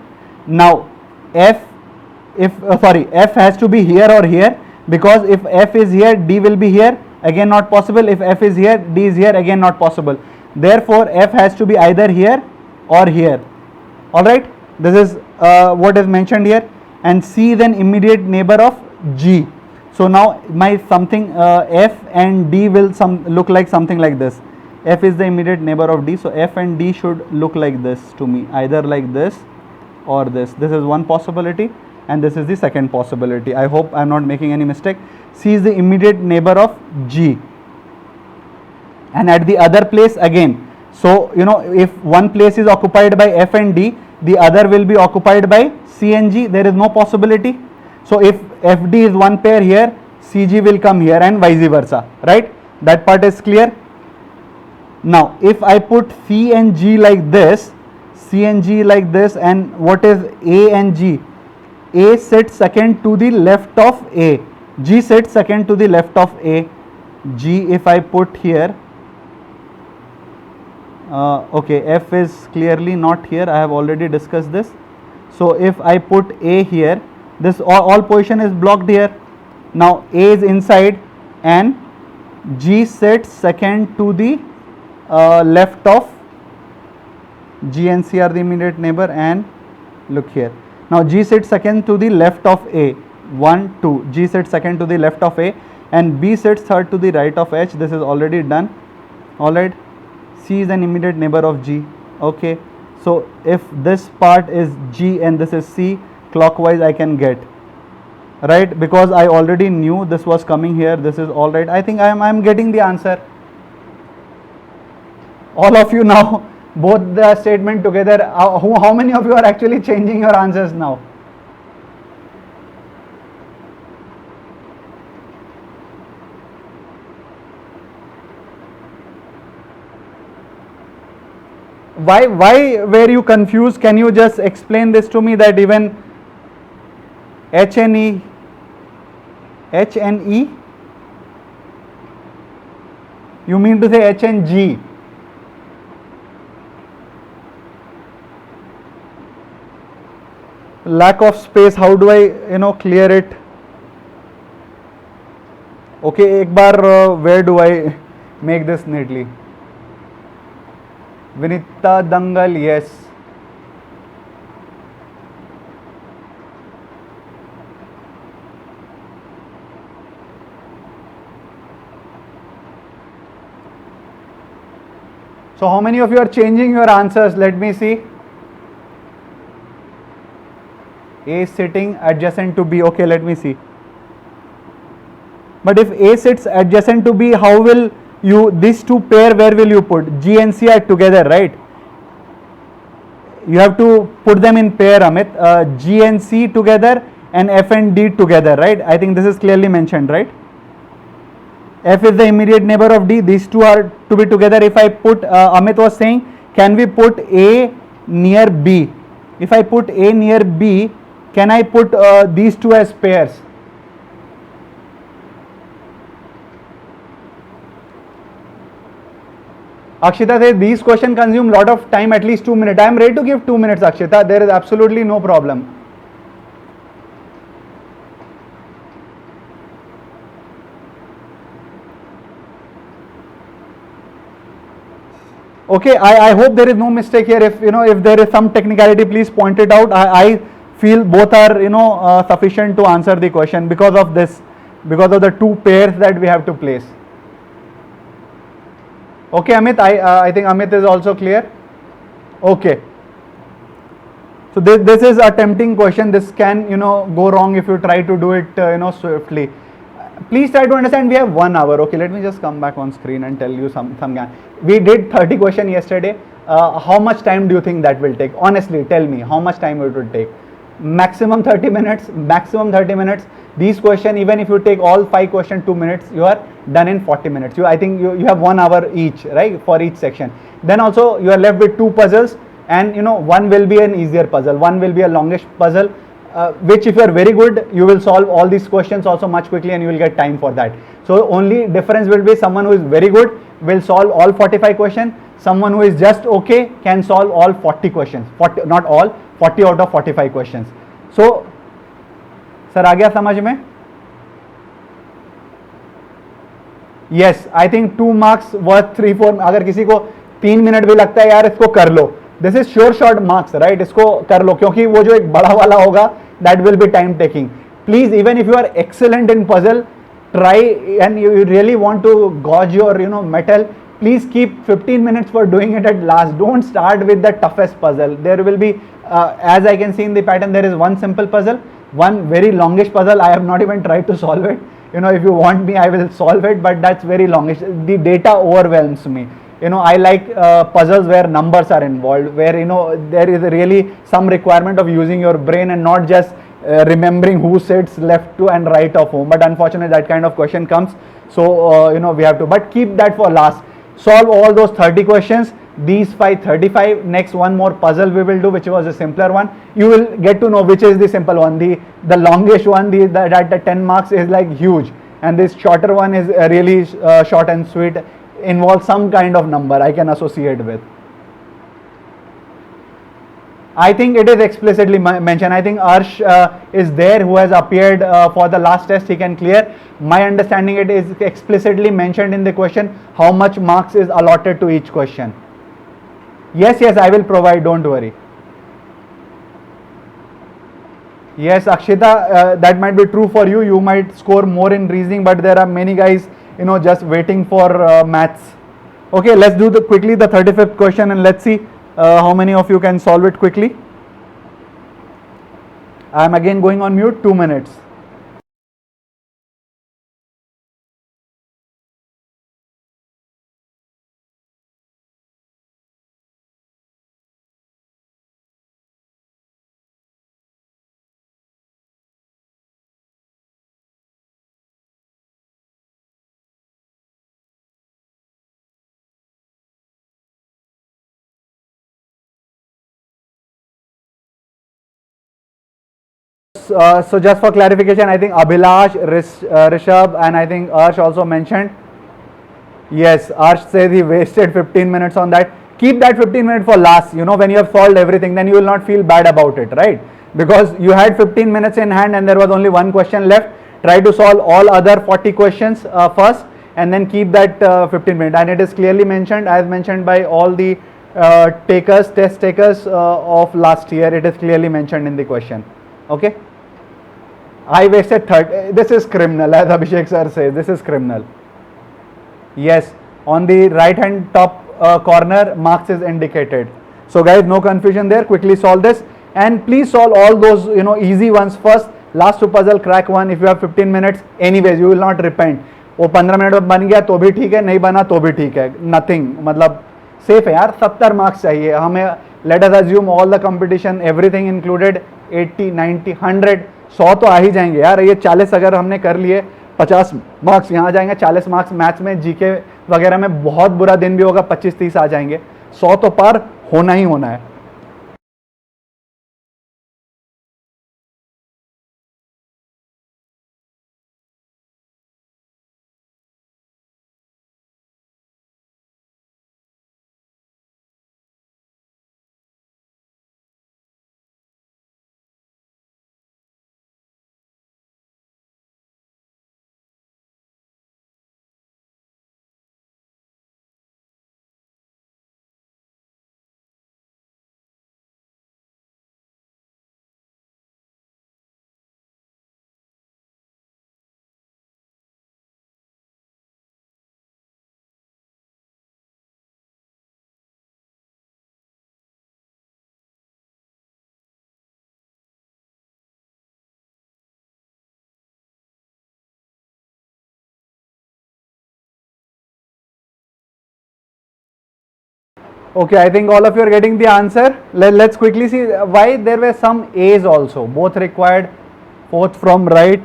Now F has to be here or here, because if F is here, D will be here, again not possible. If F is here, D is here, again not possible. Therefore F has to be either here or here. Alright, this is what is mentioned here. And C is an immediate neighbor of G. So now my something F and D will look like something like this. F is the immediate neighbor of D, so F and D should look like this to me, either like this or this. This is one possibility and this is the second possibility. I hope I am not making any mistake. C is the immediate neighbor of G, and at the other place again. So you know, if one place is occupied by F and D, the other will be occupied by C and G. There is no possibility. So if FD is one pair here, CG will come here and vice versa, right? That part is clear. Now if I put C and G like this, C and G like this, and what is A and G? A sits second to the left of A. G sits second to the left of A. G, if I put here, okay, F is clearly not here. I have already discussed this. So if I put A here, this all position is blocked here. Now A is inside and G sits second to the left of G and C are the immediate neighbor, and look here. Now G sits second to the left of A. 1, 2. G sits second to the left of A and B sits third to the right of H. This is already done. Alright. C is an immediate neighbor of G. Okay. So if this part is G and this is C, clockwise I can get. Right, because I already knew this was coming here. This is all right. I think I am getting the answer. All of you now, both the statement together. How many of you are actually changing your answers now? Why were you confused? Can you just explain this to me, that even H and E, you mean to say H and G? Lack of space, how do I clear it? Okay, एक बार where do I make this neatly? Vinita Dangal, yes. So how many of you are changing your answers? Let me see. A sitting adjacent to B. Okay, let me see. But if A sits adjacent to B, how will you, these two pair, where will you put? G and C are together, right? You have to put them in pair, Amit. G and C together and F and D together, right? I think this is clearly mentioned, right? F is the immediate neighbor of D. These two are to be together. If I put, Amit was saying, can we put A near B? If I put A near B, can I put these two as pairs? Akshita says these questions consume lot of time, at least 2 minutes. I am ready to give 2 minutes, Akshita. There is absolutely no problem. Okay, I hope there is no mistake here. If if there is some technicality, please point it out. I feel both are sufficient to answer the question because of this, because of the two pairs that we have to place. Okay, Amit, I think Amit is also clear. Okay. So this is a tempting question. This can go wrong if you try to do it swiftly. Please try to understand, we have 1 hour. Okay, let me just come back on screen and tell you some we did 30 questions yesterday. How much time do you think that will take? Honestly, tell me how much time it would take. Maximum 30 minutes. Maximum 30 minutes. These questions, even if you take all 5 questions 2 minutes, you are done in 40 minutes. I think you have 1 hour each, right, for each section. Then also you are left with 2 puzzles, and one will be an easier puzzle, one will be a longish puzzle, which if you are very good, you will solve all these questions also much quickly and you will get time for that. So only difference will be someone who is very good will solve all 45 questions. Someone who is just okay can solve all 40 questions. 40, not all, 40 out of 45 questions. So sir आ गया समझ में? Yes, I think 2 marks worth 3-4. अगर किसी को 3 minute भी लगता है यार इसको कर लो, this is sure short marks, right? इसको कर लो, क्योंकि वो जो एक बड़ा वाला होगा that will be time taking. Please, even if you are excellent in puzzle, try, and you really want to gauge your metal, please keep 15 minutes for doing it at last. Don't start with the toughest puzzle. There will be as I can see in the pattern, there is one simple puzzle, one very longish puzzle. I have not even tried to solve it. If you want me, I will solve it, but that's very longish. The data overwhelms me. I like puzzles where numbers are involved, where there is really some requirement of using your brain and not just remembering who sits left to and right of whom. But unfortunately that kind of question comes, so we have to, but keep that for last. Solve all those 30 questions, these 35. Next, one more puzzle we will do, which was a simpler one. You will get to know which is the simple one. The longest one, that the 10 marks is like huge, and this shorter one is really short and sweet, involves some kind of number I can associate with. I think it is explicitly mentioned. I think Arsh is there, who has appeared for the last test. He can clear. My understanding, it is explicitly mentioned in the question how much marks is allotted to each question. Yes, I will provide, don't worry. Yes, Akshita, that might be true for you. You might score more in reasoning, but there are many guys, just waiting for maths. Okay, let's do quickly the 35th question, and let's see how many of you can solve it quickly. I am again going on mute, 2 minutes. So just for clarification, I think Abhilash, Rishabh, and I think Arsh also mentioned. Yes, Arsh says he wasted 15 minutes on that. Keep that 15 minutes for last. When you have solved everything, then you will not feel bad about it, right? Because you had 15 minutes in hand and there was only one question left. Try to solve all other 40 questions first, and then keep that 15 minutes. And it is clearly mentioned, as mentioned by all the test takers of last year. It is clearly mentioned in the question. Okay. I wasted 30. This is criminal, as Abhishek sir says. This is criminal. Yes, on the right hand top corner, marks is indicated. So guys, no confusion there. Quickly solve this, and please solve all those easy ones first. Last two puzzle, crack one. If you have 15 minutes, anyways, you will not repent. वो 15 minute में बन गया तो भी ठीक है, नहीं बना तो भी ठीक है. Nothing, मतलब safe है यार. 70 marks चाहिए हमें. Let us assume all the competition, everything included, 80, 90, 100, 100 तो आ ही जाएंगे यार. ये 40 अगर हमने कर लिए, 50 मार्क्स यहाँ जाएंगे, 40 मार्क्स मैथ्स में, जीके वगैरह में बहुत बुरा दिन भी होगा, 25-30 आ जाएंगे. 100 तो पार होना ही होना है. Okay, I think all of you are getting the answer. Let's quickly see why there were some A's also. Both required, fourth from right.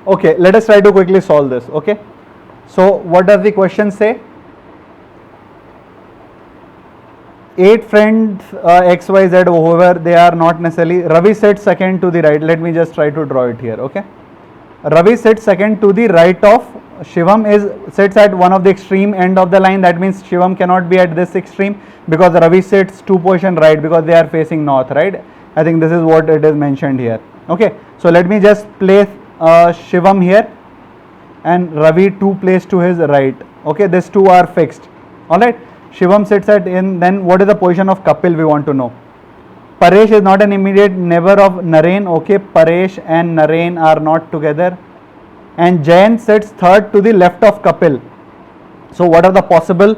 Okay, let us try to quickly solve this. Okay, so what does the question say? 8 friends, X, Y, Z, whoever they are, not necessarily. Ravi sits second to the right. Let me just try to draw it here. Okay, Ravi sits second to the right of Shivam, sits at one of the extreme end of the line. That means Shivam cannot be at this extreme because Ravi sits 2 position right because they are facing north, right? I think this is what it is mentioned here. Okay, so let me just place Shivam here and Ravi 2 placed to his right. Okay, these 2 are fixed. All right. Shivam sits at in, then what is the position of Kapil we want to know. Paresh is not an immediate neighbor of Naren. Okay, Paresh and Naren are not together. And Jayan sits third to the left of Kapil. So what are the possible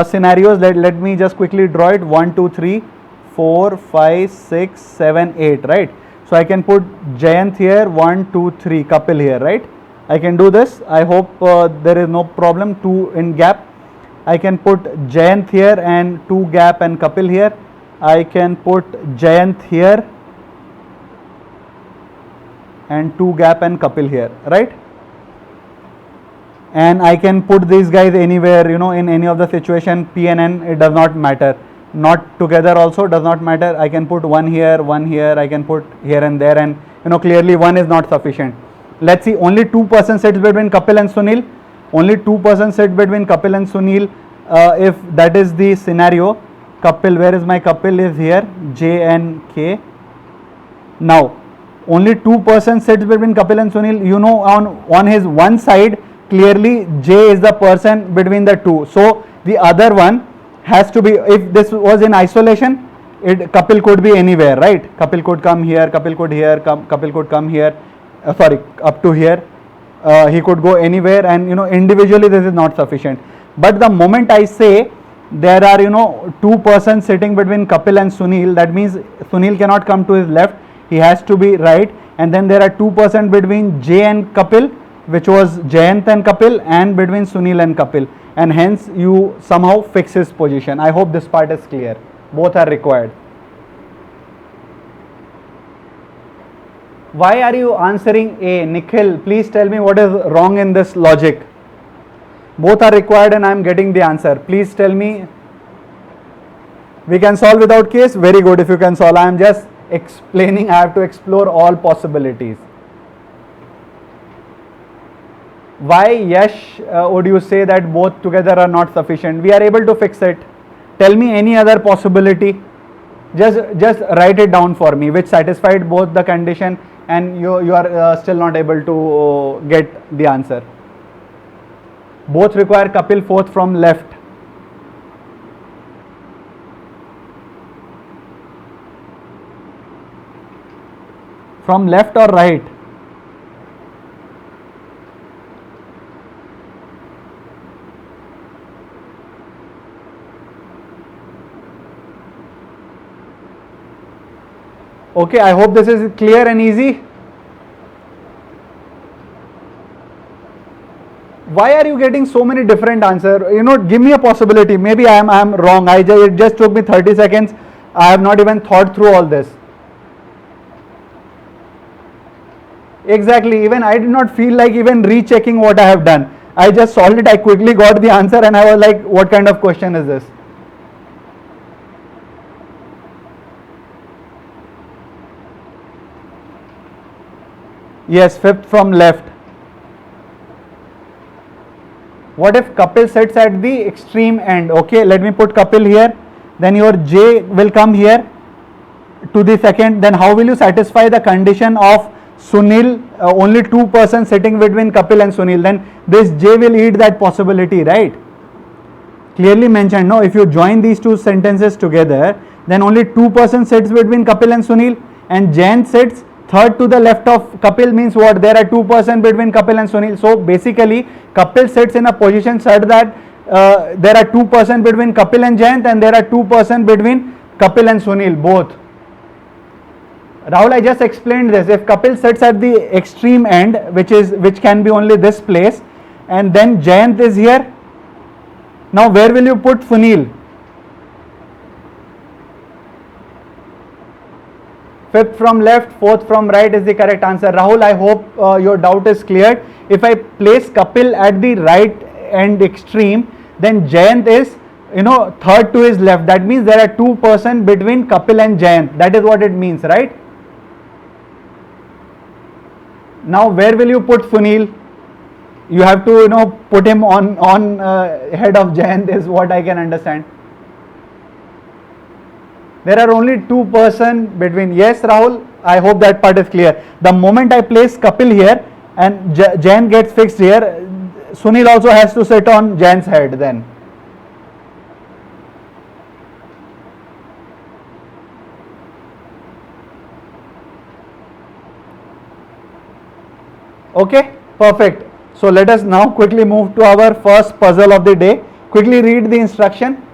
scenarios? Let me just quickly draw it. 1, 2, 3, 4, 5, 6, 7, 8, right? So I can put Jayanth here, 1, 2, 3, Kapil here, right? I can do this. I hope there is no problem. 2 in gap. I can put Jayant here and 2 gap and Kapil here. I can put Jayant here and 2 gap and Kapil here, right? And I can put these guys anywhere, in any of the situation, P and N, it does not matter. Not together also does not matter. I can put one here, I can put here and there, and clearly 1 is not sufficient. Let's see, only 2% sits between Kapil and Sunil. Only 2% sit between Kapil and Sunil. If that is the scenario, Kapil, where is my Kapil, is here, J and K. Now, only 2% sits between Kapil and Sunil. On his one side, clearly J is the person between the two. So, the other one has to be, if this was in isolation, Kapil could be anywhere, right? Kapil could come here, Kapil could here, Kapil could come here, up to here. He could go anywhere, and individually this is not sufficient. But the moment I say there are 2% sitting between Kapil and Sunil, that means Sunil cannot come to his left, he has to be right, and then there are 2% between J and Kapil, which was Jayant and Kapil, and between Sunil and Kapil, and hence you somehow fix his position. I hope this part is clear. Both are required. Why are you answering A? Nikhil, please tell me what is wrong in this logic. Both are required and I am getting the answer. Please tell me. We can solve without case? Very good if you can solve. I am just explaining. I have to explore all possibilities. Why, Yash, would you say that both together are not sufficient? We are able to fix it. Tell me any other possibility. Just write it down for me, which satisfied both the condition and you are still not able to get the answer. Both require Kapil, fourth from left. From left or right? Okay, I hope this is clear and easy. Why are you getting so many different answers? Give me a possibility. Maybe I am wrong. It just took me 30 seconds. I have not even thought through all this. Exactly. Even I did not feel like even rechecking what I have done. I just solved it. I quickly got the answer and I was like, what kind of question is this? Yes, fifth from left. What if Kapil sits at the extreme end? Okay, let me put Kapil here. Then your J will come here to the second. Then how will you satisfy the condition of Sunil? Only 2% sitting between Kapil and Sunil. Then this J will eat that possibility, right? Clearly mentioned, no? If you join these two sentences together, then only 2% sits between Kapil and Sunil, and Jayant sits third to the left of Kapil, means what? There are 2% between Kapil and Sunil. So basically, Kapil sits in a position such that there are 2% between Kapil and Jayant, and there are 2% between Kapil and Sunil, both. Rahul, I just explained this. If Kapil sits at the extreme end, which can be only this place, and then Jayant is here, now where will you put Sunil? Fifth from left, fourth from right is the correct answer. Rahul, I hope your doubt is cleared. If I place Kapil at the right end extreme, then Jayant is, third to his left. That means there are 2% between Kapil and Jayant. That is what it means, right? Now, where will you put Sunil? You have to, put him on head of Jayant is what I can understand. There are only 2% between. Yes, Rahul, I hope that part is clear. The moment I place Kapil here and Jayant gets fixed here, Sunil also has to sit on Jayant's head then. Okay, perfect. So let us now quickly move to our first puzzle of the day. Quickly read the instruction.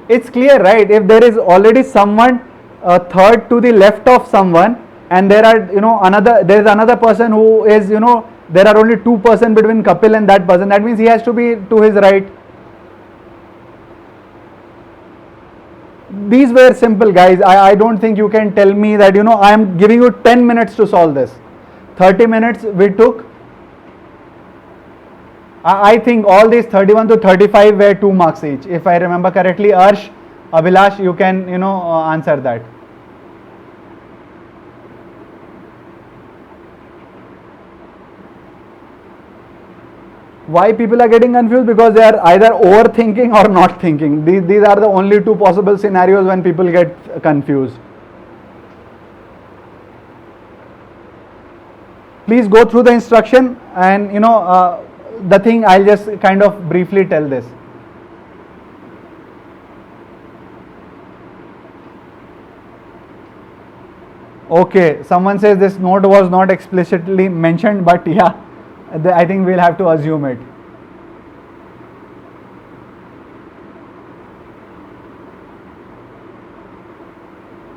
It's clear, right? If there is already someone third to the left of someone and there are, there is another person who is, there are only 2% between Kapil and that person. That means he has to be to his right. These were simple, guys. I don't think you can tell me that, I am giving you 10 minutes to solve this. 30 minutes we took. I think all these 31 to 35 were 2 marks each, if I remember correctly. Arsh, Abhilash, you can, answer that. Why people are getting confused? Because they are either overthinking or not thinking. These are the only 2 possible scenarios when people get confused. Please go through the instruction, and the thing, I'll just kind of briefly tell this. Okay, someone says this note was not explicitly mentioned, but yeah, I think we'll have to assume it.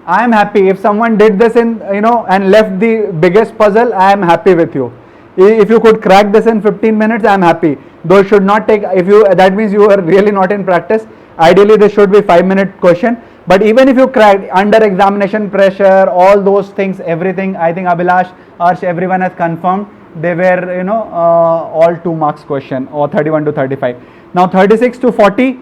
I am happy if someone did this in, and left the biggest puzzle. I am happy with you. If you could crack this in 15 minutes, I am happy. Though it should not take, that means you are really not in practice. Ideally, this should be 5-minute question. But even if you cracked under examination pressure, all those things, everything, I think Abhilash, Arsh, everyone has confirmed they were, all 2 marks question, or 31 to 35. Now 36 to 40.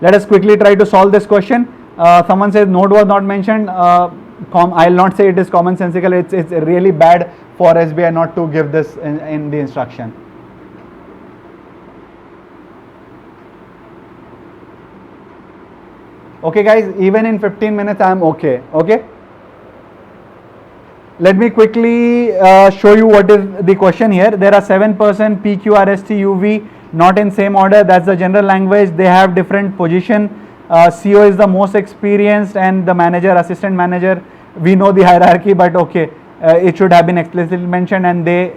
Let us quickly try to solve this question. Someone says note was not mentioned. I'll not say it is commonsensical. It's really bad for SBI not to give this in the instruction. Okay, guys, even in 15 minutes I am okay. Okay. Let me quickly show you what is the question here. There are 7 person P, Q, R, S, T, U, V, not in same order. That's the general language. They have different position. CEO is the most experienced, and the manager, assistant manager, we know the hierarchy, but okay, it should have been explicitly mentioned, and they,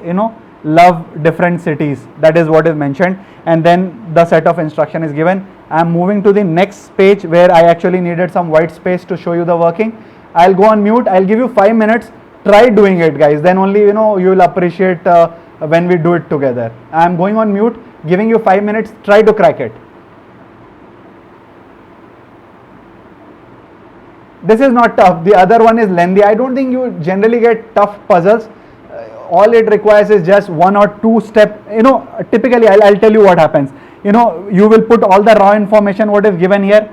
love different cities. That is what is mentioned, and then the set of instruction is given. I am moving to the next page where I actually needed some white space to show you the working. I'll go on mute. I'll give you 5 minutes. Try doing it, guys. Then only, you will appreciate when we do it together. I am going on mute, giving you 5 minutes. Try to crack it. This is not tough. The other one is lengthy. I don't think you generally get tough puzzles. All it requires is just 1 or 2 step. Typically, I'll tell you what happens. You will put all the raw information what is given here,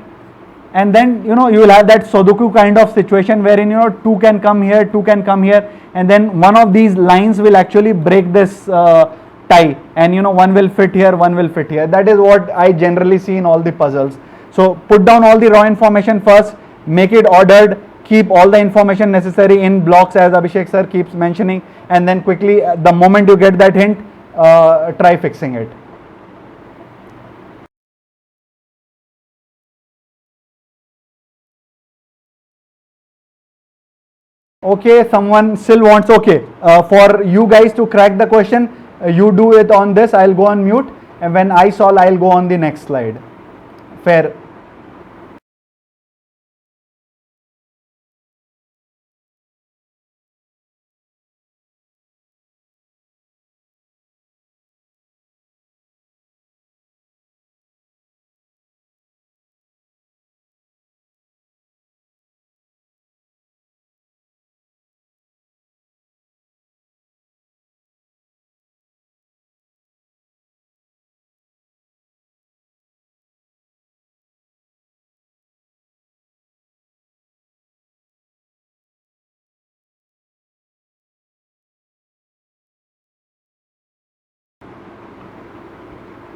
and then you will have that Sudoku kind of situation wherein 2 can come here, 2 can come here, and then one of these lines will actually break this tie, and one will fit here, one will fit here. That is what I generally see in all the puzzles. So put down all the raw information first, make it ordered, keep all the information necessary in blocks as Abhishek sir keeps mentioning, and then quickly, the moment you get that hint, try fixing it. Okay, someone still wants, okay, for you guys to crack the question, you do it on this. I'll go on mute, and when I solve, I'll go on the next slide. Fair.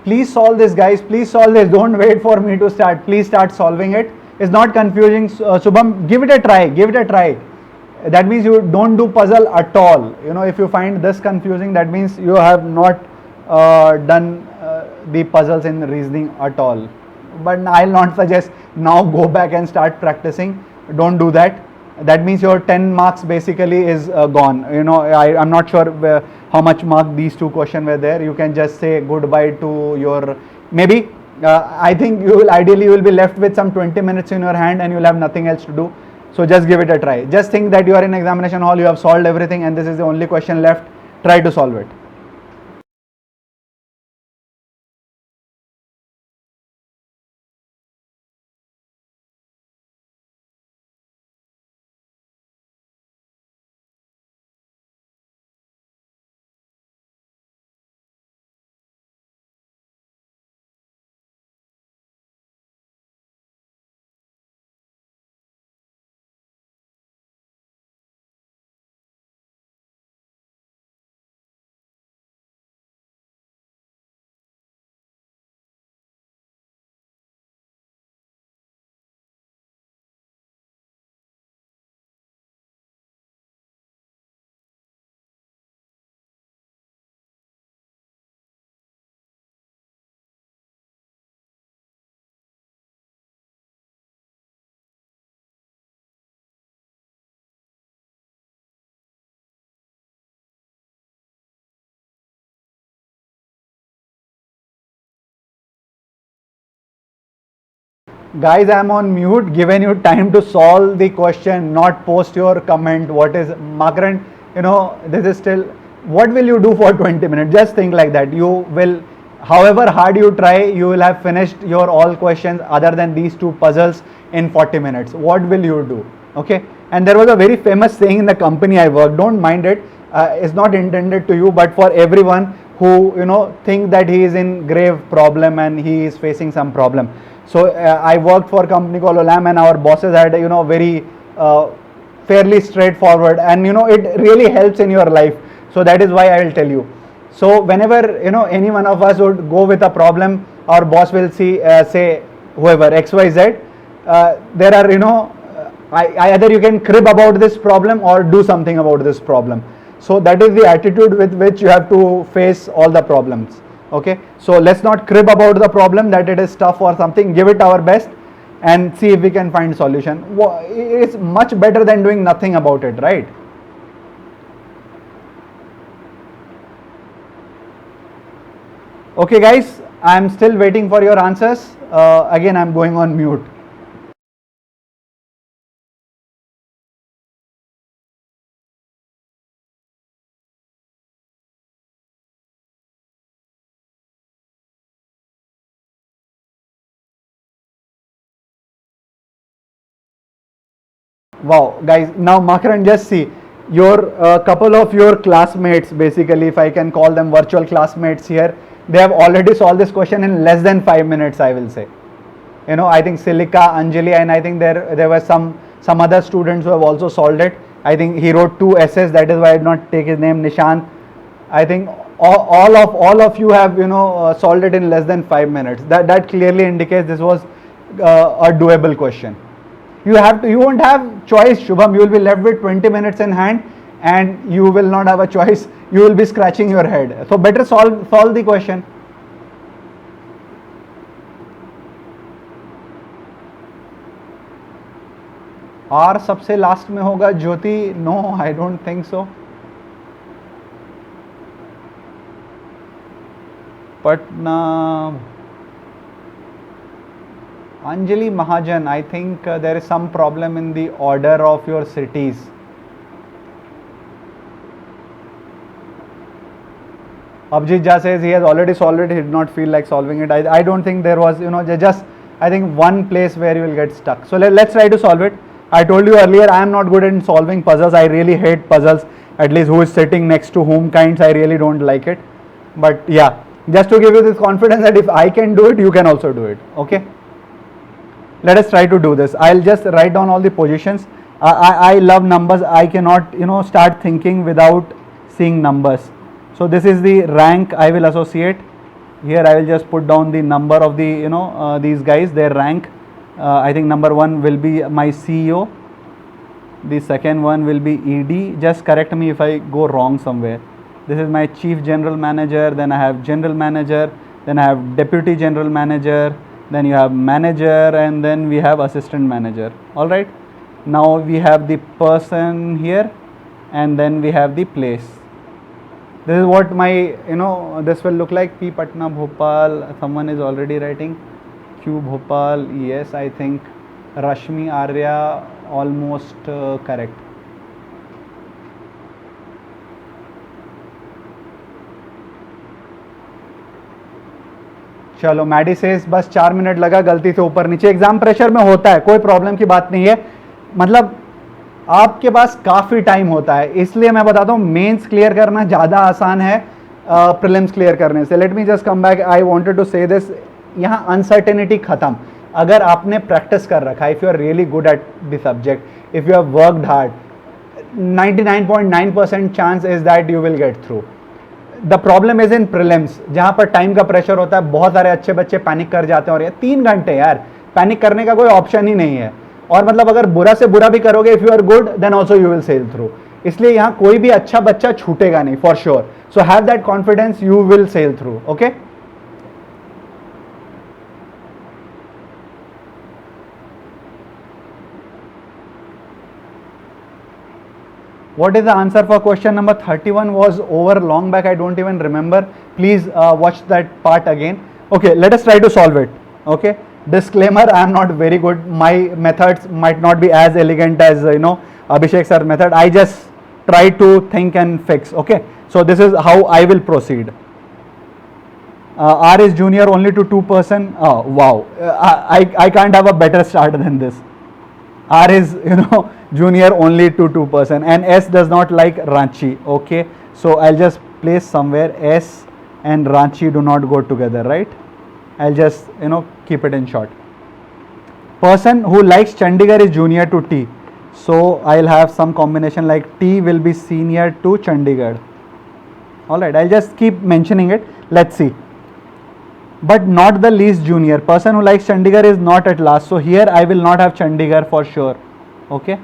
Please solve this, guys. Please solve this. Don't wait for me to start. Please start solving it. It's not confusing. Subham, give it a try. Give it a try. That means you don't do puzzle at all. If you find this confusing, that means you have not done the puzzles in reasoning at all. But I'll not suggest now go back and start practicing. Don't do that. That means your 10 marks basically is gone. I'm not sure how much mark these 2 questions were there. You can just say goodbye to your, maybe, I think ideally you will be left with some 20 minutes in your hand, and you'll have nothing else to do. So just give it a try. Just think that you are in examination hall, you have solved everything and this is the only question left. Try to solve it. Guys, I am on mute, given you time to solve the question, not post your comment. What is Makaran? This is still, what will you do for 20 minutes? Just think like that. You will, however hard you try, you will have finished your all questions other than these two puzzles in 40 minutes. What will you do? Okay. And there was a very famous saying in the company I work, don't mind it. It's not intended to you, but for everyone who, think that he is in grave problem and he is facing some problem. So I worked for a company called Olam, and our bosses had very fairly straightforward, and it really helps in your life. So that is why I will tell you. So whenever any one of us would go with a problem, our boss will say whoever XYZ, there are either you can crib about this problem or do something about this problem. So that is the attitude with which you have to face all the problems. Okay, so let's not crib about the problem that it is tough or something. Give it our best and see if we can find solution. It's much better than doing nothing about it, right? Okay guys, I'm still waiting for your answers. Again, I'm going on mute. Wow, guys, now Makaran, just see your couple of your classmates, basically, if I can call them virtual classmates here, they have already solved this question in less than 5 minutes, I will say. I think Silika, Anjali, and I think there were some other students who have also solved it. I think he wrote 2 essays, that is why I did not take his name, Nishant. I think all of you have solved it in less than 5 minutes. That clearly indicates this was a doable question. You won't have choice, Shubham. You will be left with 20 minutes in hand and you will not have a choice. You will be scratching your head. So better solve the question. R सबसे last में होगा Jyoti? No, I don't think so. Patna, Anjali Mahajan, I think there is some problem in the order of your cities. Abhijit Jha says he has already solved it, he did not feel like solving it. I don't think there was, just I think one place where you will get stuck. So let's try to solve it. I told you earlier, I am not good in solving puzzles. I really hate puzzles. At least who is sitting next to whom kinds, I really don't like it. But yeah, just to give you this confidence that if I can do it, you can also do it. Okay. Let us try to do this. I'll just write down all the positions. I love numbers. I cannot, start thinking without seeing numbers. So this is the rank I will associate. Here I will just put down the number of the, these guys, their rank. I think number 1 will be my CEO. The second one will be ED. Just correct me if I go wrong somewhere. This is my chief general manager. Then I have general manager. Then I have deputy general manager. Then you have manager, and then we have assistant manager. All right. Now we have the person here, and then we have the place. This is what my, this will look like. P Patna Bhopal. Someone is already writing. Q Bhopal. Yes, I think Rashmi Arya. almost correct. चलो Maddie says बस 4 minute लगा, गलती से ऊपर नीचे, exam pressure में होता है, कोई प्रॉब्लम की बात नहीं है, मतलब आपके पास काफी टाइम होता है, इसलिए मैं बताता हूं मेंस क्लियर करना ज्यादा आसान है प्रीलिम्स क्लियर करने से. Let me just come back, I wanted to say this, यहां अनसर्टेनिटी खत्म. अगर आपने प्रैक्टिस कर रखा है, if you are really good at the subject, if you have worked hard, 99.9% chance is that you will get through. The problem is in prelims, जहां पर time का प्रेशर होता है, बहुत सारे अच्छे बच्चे पैनिक कर जाते हैं, और ये 3 घंटे यार, पैनिक करने का कोई ऑप्शन ही नहीं है. और मतलब अगर बुरा से बुरा भी करोगे, if you are good then also you will sail through. इसलिए यहां कोई भी अच्छा बच्चा छूटेगा नहीं for sure. So have that confidence, you will sail through. Okay, what is the answer for question number 31? Was over long back, I don't even remember. Please watch that part again. Okay, let us try to solve it. Okay, disclaimer, I am not very good, my methods might not be as elegant as Abhishek sir method. I just try to think and fix. Okay, so this is how I will proceed. R is junior only to 2%. Oh wow, I can't have a better start than this. R is junior only to 2%, and S does not like Ranchi. Okay, so I'll just place somewhere S and Ranchi do not go together, right? I'll just keep it in short. Person who likes Chandigarh is junior to T, so I'll have some combination like T will be senior to Chandigarh. All right, I'll just keep mentioning it. Let's see. But not the least junior. Person who likes Chandigarh is not at last, so here I will not have Chandigarh for sure. Okay,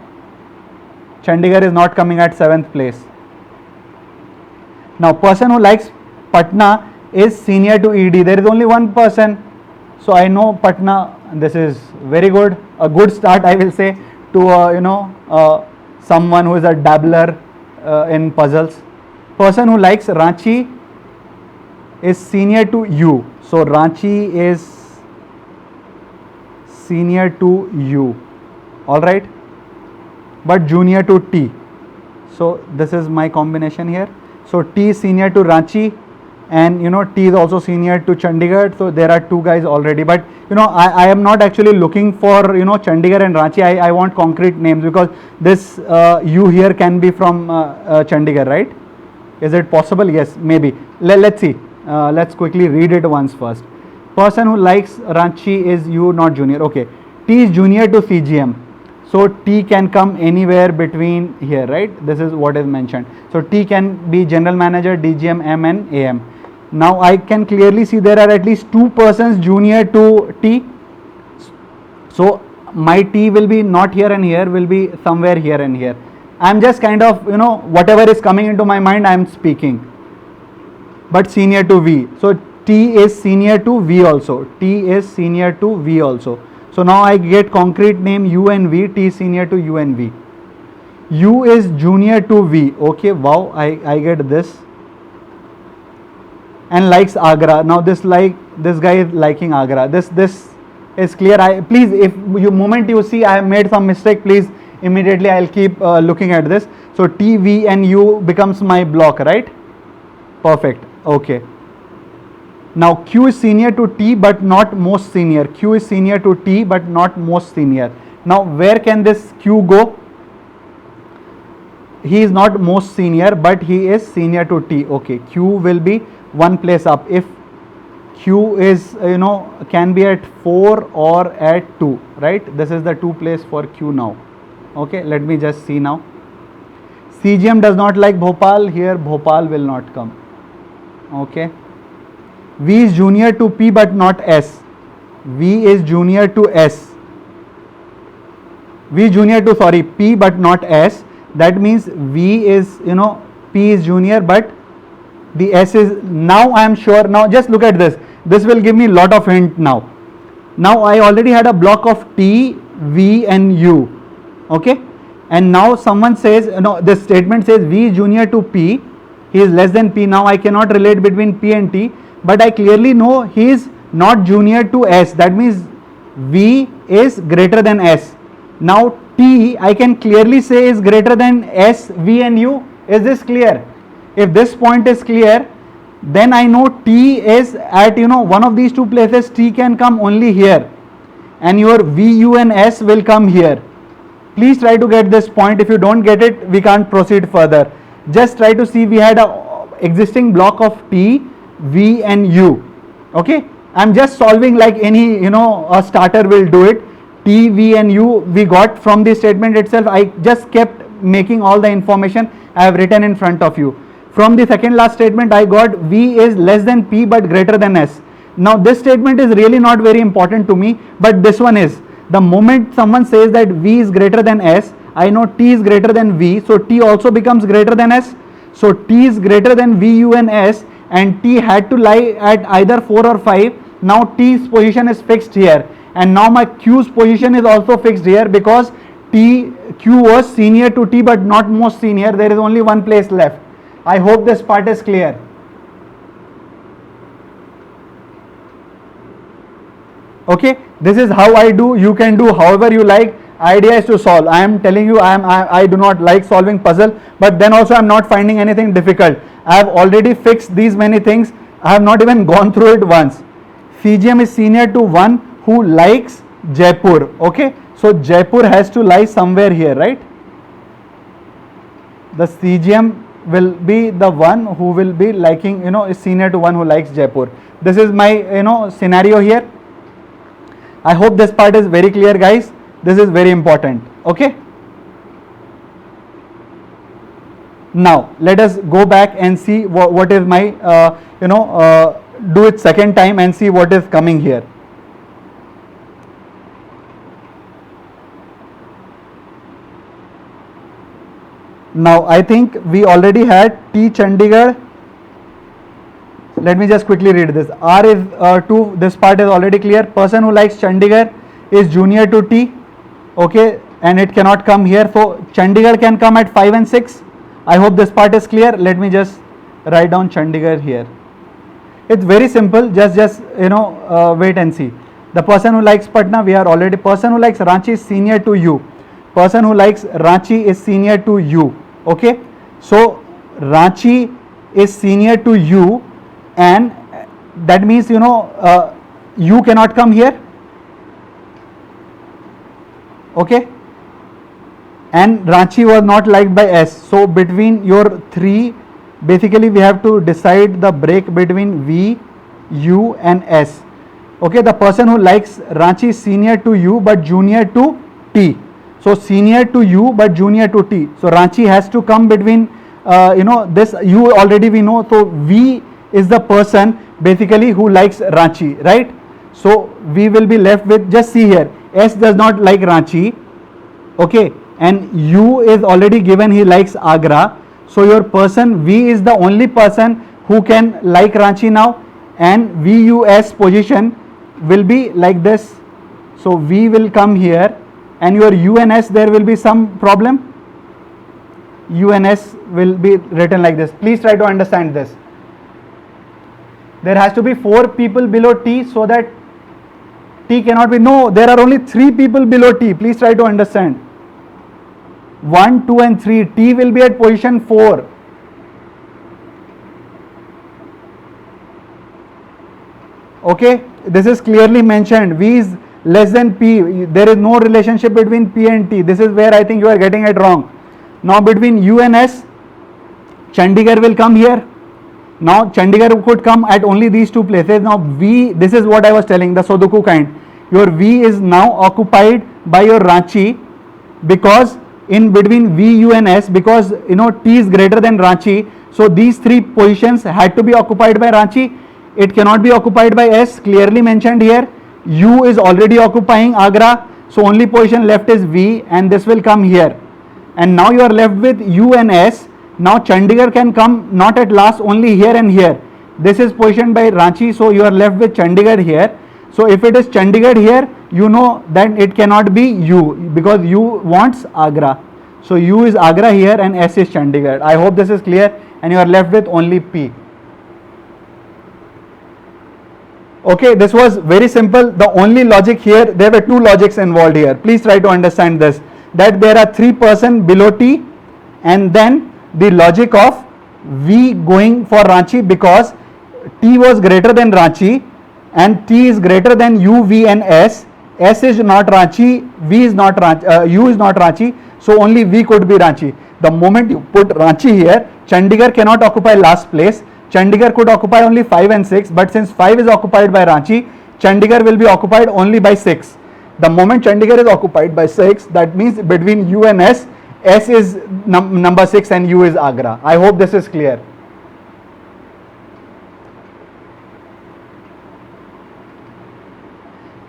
Chandigarh is not coming at 7th place. Now person who likes Patna is senior to ED. There is only one person, so I know Patna. This is very good, a good start I will say to someone who is a dabbler in puzzles. Person who likes Ranchi is senior to U. So Ranchi is senior to U, all right, but junior to T. So this is my combination here. So T is senior to Ranchi, and T is also senior to Chandigarh. So there are 2 guys already, but I am not actually looking for Chandigarh and Ranchi. I want concrete names, because this U here can be from Chandigarh, right? Is it possible? Yes, maybe. Let's see. Let's quickly read it once first. Person who likes Ranchi is U, not junior. Okay, T is junior to CGM, so T can come anywhere between here, right? This is what is mentioned. So T can be general manager, DGM, M and AM. Now I can clearly see there are at least 2 persons junior to T. So my T will be not here and here, will be somewhere here and here. I am just kind of whatever is coming into my mind I am speaking. But senior to V. So T is senior to V also. T is senior to V also. So now I get concrete name U and V. T is senior to U and V. U is junior to V. Okay, wow, I get this. And likes Agra. Now this guy is liking Agra. This is clear. Please, if you moment you see I have made some mistake, please immediately I'll keep looking at this. So T, V and U becomes my block, right? Perfect. Okay. Now Q is senior to T but not most senior. Q is senior to T but not most senior. Now where can this Q go? He is not most senior but he is senior to T. Okay, Q will be one place up. If Q is can be at 4 or at 2, right? This is the 2 place for Q now. Okay, let me just see now. CGM does not like Bhopal. Here Bhopal will not come. Okay. V is junior to P but not S. V is junior to S. V is junior to P but not S. That means V is P is junior but the S is, now I am sure. Now just look at this. This will give me lot of hint now. Now I already had a block of T, V and U. Okay. And now someone says, this statement says V is junior to P. He is less than P. Now I cannot relate between P and T, but I clearly know he is not junior to S. That means V is greater than S. Now T I can clearly say is greater than S, V and U. Is this clear? If this point is clear, then I know T is at one of these two places. T can come only here and your V, U and S will come here. Please try to get this point. If you don't get it, we can't proceed further. Just try to see, we had a existing block of T, V and U. Okay, I'm just solving like any a starter will do it. T, V and U we got from the statement itself. I just kept making all the information I have written in front of you. From the second last statement I got V is less than P but greater than S. Now this statement is really not very important to me, but this one is. The moment someone says that V is greater than S, I know T is greater than V, so T also becomes greater than S. So T is greater than V, U and S, and T had to lie at either 4 or 5. Now T's position is fixed here, and now my Q's position is also fixed here because Q was senior to T but not most senior. There is only one place left. I hope this part is clear. Okay, this is how I do. You can do however you like. Idea is to solve. I am telling you, I do not like solving puzzle, but then also I am not finding anything difficult. I have already fixed these many things. I have not even gone through it once. CGM is senior to one who likes Jaipur. Okay, so Jaipur has to lie somewhere here, right? The CGM will be the one who will be liking, is senior to one who likes Jaipur. This is my, scenario here. I hope this part is very clear, guys. This is very important. Okay. Now let us go back and see what is my, do it second time and see what is coming here. Now I think we already had T Chandigarh. Let me just quickly read this. R is 2. This part is already clear. Person who likes Chandigarh is junior to T. Okay, and it cannot come here. So Chandigarh can come at 5 and 6. I hope this part is clear. Let me just write down Chandigarh here. It's very simple. Just wait and see. The person who likes Patna, we are already. Person who likes Ranchi is senior to U. Person who likes Ranchi is senior to U. Okay, so Ranchi is senior to U, and that means U cannot come here. Okay, and Ranchi was not liked by S. So between your 3, basically we have to decide the break between V, U and S. Okay, the person who likes Ranchi is senior to U but junior to T. So senior to U but junior to T. So Ranchi has to come between this U already we know. So V is the person basically who likes Ranchi, right? So we will be left with, just see here, S does not like Ranchi. Okay, and U is already given, he likes Agra. So your person V is the only person who can like Ranchi now, and VUS position will be like this. So V will come here, and your UNS, there will be some problem. UNS will be written like this. Please try to understand this. There has to be 4 people below T so that T cannot be, no, there are only 3 people below T. Please try to understand. 1, 2 and 3. T will be at position 4. Okay, this is clearly mentioned. V is less than P. There is no relationship between P and T. This is where I think you are getting it wrong. Now between U and S, Chandigarh will come here. Now Chandigarh could come at only these 2 places. Now V, this is what I was telling, the Sudoku kind. Your V is now occupied by your Ranchi, because in between V, U and S, because T is greater than Ranchi. So these 3 positions had to be occupied by Ranchi. It cannot be occupied by S, clearly mentioned here. U is already occupying Agra, so only position left is V, and this will come here. And now you are left with U and S. Now Chandigarh can come not at last, only here and here. This is positioned by Ranchi, so you are left with Chandigarh here. So if it is Chandigarh here, you know that it cannot be U, because U wants Agra. So U is Agra here and S is Chandigarh. I hope this is clear, and you are left with only P. Okay, this was very simple. The only logic here, there were 2 logics involved here. Please try to understand this. that there are 3 persons below T, and then the logic of V going for Ranchi, because T was greater than Ranchi and T is greater than U, V and S. S is not Ranchi, V is not Ranchi, U is not Ranchi, so only V could be Ranchi. The moment you put Ranchi here, Chandigarh cannot occupy last place. Chandigarh could occupy only 5 and 6, but since 5 is occupied by Ranchi, Chandigarh will be occupied only by 6. The moment Chandigarh is occupied by 6, that means between U and S, S is number 6 and U is Agra. I hope this is clear.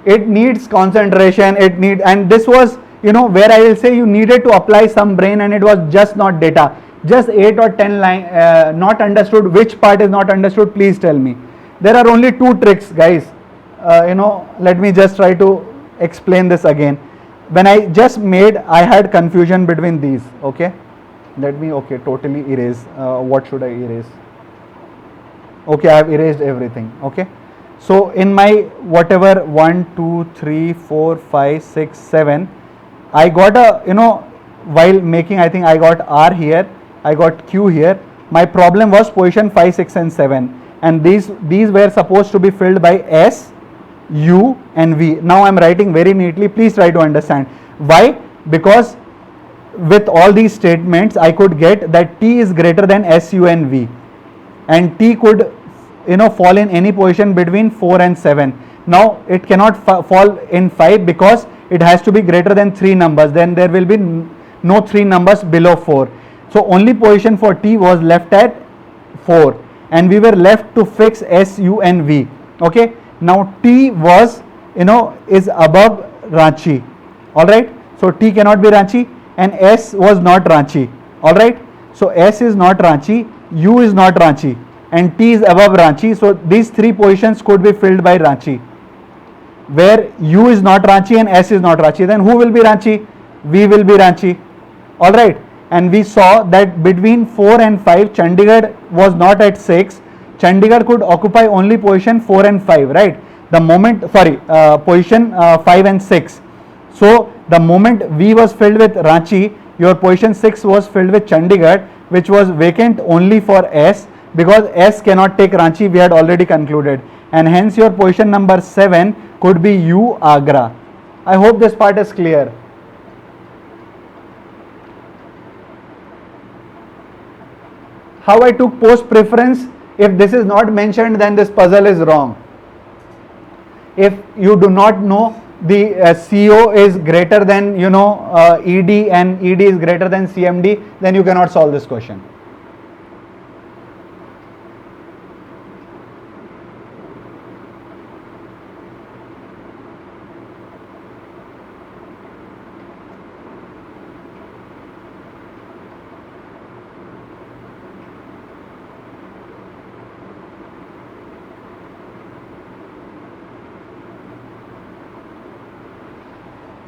It needs concentration, and this was, where I will say you needed to apply some brain, and it was just not data. Just 8 or 10 line not understood. Which part is not understood? Please tell me. There are only 2 tricks, guys. Let me just try to explain this again. When I just made, I had confusion between these. Okay, let me totally erase. What should I erase? Okay, I have erased everything. Okay, so in my whatever 1, 2, 3, 4, 5, 6, 7, I got a, while making, I think I got R here, I got Q here. My problem was position 5, 6 and 7, and these were supposed to be filled by S, U and V. Now I am writing very neatly. Please try to understand. Why? Because with all these statements I could get that T is greater than S, U and V, and T could fall in any position between 4 and 7. Now it cannot fall in 5 because it has to be greater than 3 numbers. Then there will be no 3 numbers below 4. So only position for T was left at 4, and we were left to fix S, U and V. Okay, now T was is above Ranchi. Alright, so T cannot be Ranchi, and S was not Ranchi. Alright, so S is not Ranchi, U is not Ranchi, and T is above Ranchi. So these 3 positions could be filled by Ranchi. Where U is not Ranchi and S is not Ranchi, then who will be Ranchi? V will be Ranchi. Alright, and we saw that between 4 and 5, Chandigarh was not at 6. Chandigarh could occupy only position 4 and 5, right? The moment, position 5 and 6. So the moment V was filled with Ranchi, your position 6 was filled with Chandigarh, which was vacant only for S, because S cannot take Ranchi, we had already concluded, and hence your position number 7 could be U, Agra. I hope this part is clear. How I took post preference? If this is not mentioned, then this puzzle is wrong. If you do not know the CO is greater than ED and ED is greater than CMD, then you cannot solve this question.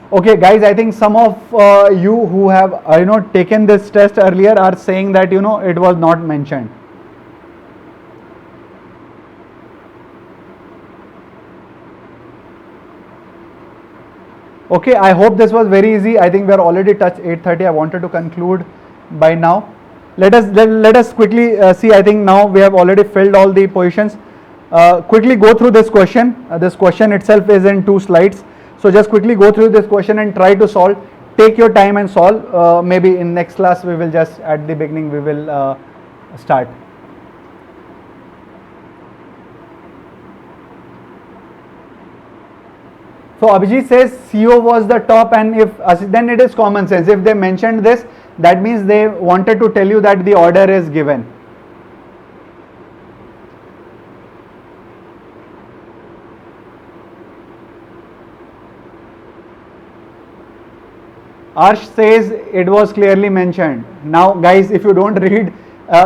Okay guys, I think some of you who have taken this test earlier are saying that it was not mentioned. Okay, I hope this was very easy. I think we are already touched 8:30. I wanted to conclude by now. Let us quickly see. I think now we have already filled all the positions. Quickly go through this question. This question itself is in 2 slides. So just quickly go through this question and try to solve. Take your time and solve. Maybe in next class we will just at the beginning we will start. So Abhijit says CO was the top, and if then it is common sense. If they mentioned this, that means they wanted to tell you that the order is given. Arsh says it was clearly mentioned. Now guys, if you don't read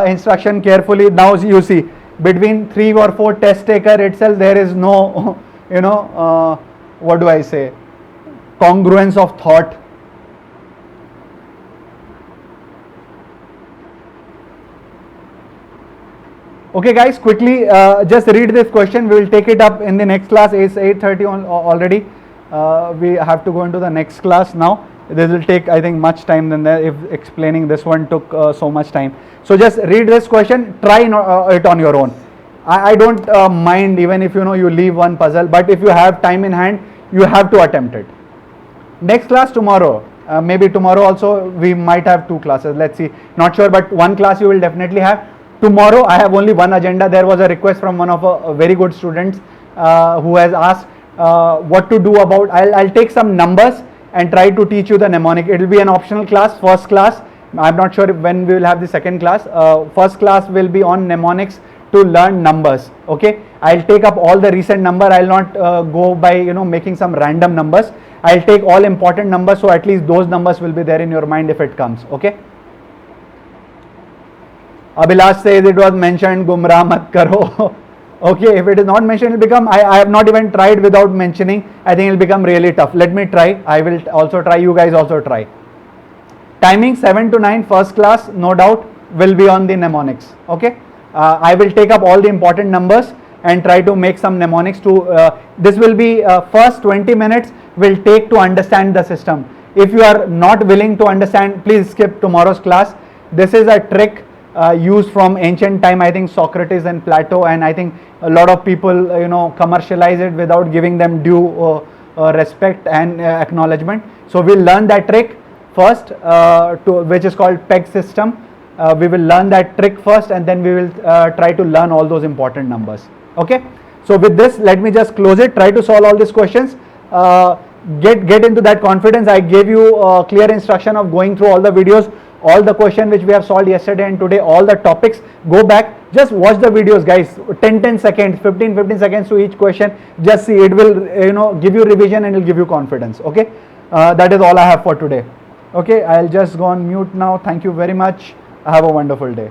instruction carefully, now you see between 3 or 4 test taker itself there is no what do I say, congruence of thought. Okay guys, quickly just read this question. We will take it up in the next class. It's 8:30 already. We have to go into the next class now. This will take, I think, much time than that if explaining this one took so much time. So just read this question, try it on your own. I don't mind even if you leave one puzzle, but if you have time in hand, you have to attempt it. Next class tomorrow, maybe tomorrow also we might have 2 classes, let's see, not sure, but 1 class you will definitely have. Tomorrow I have only one agenda. There was a request from one of a very good students who has asked what to do about, I'll take some numbers and try to teach you the mnemonic. It will be an optional class, first class. I'm not sure when we will have the second class. First class will be on mnemonics to learn numbers. Okay, I'll take up all the recent number. I'll not go by making some random numbers. I'll take all important numbers, so at least those numbers will be there in your mind if it comes. Okay. Abhilash says it was mentioned, Gumrah mat karo. Okay, if it is not mentioned, it will become, I have not even tried without mentioning. I think it will become really tough. Let me try. I will also try. You guys also try. Timing 7 to 9, first class, no doubt, will be on the mnemonics. Okay. I will take up all the important numbers and try to make some mnemonics to, this will be first 20 minutes will take to understand the system. If you are not willing to understand, please skip tomorrow's class. This is a trick used from ancient time, I think Socrates and Plato, and I think a lot of people commercialize it without giving them due respect and acknowledgement. So we'll learn that trick first, which is called peg system. We will learn that trick first, and then we will try to learn all those important numbers. Okay, so with this, let me just close it. Try to solve all these questions. Get into that confidence. I gave you clear instruction of going through all the videos, all the question which we have solved yesterday and today, all the topics. Go back, just watch the videos, guys. 10 seconds, 15 seconds to each question. Just see, it will give you revision and it will give you confidence. Okay, that is all I have for today. Okay, I'll just go on mute now. Thank you very much. Have a wonderful day.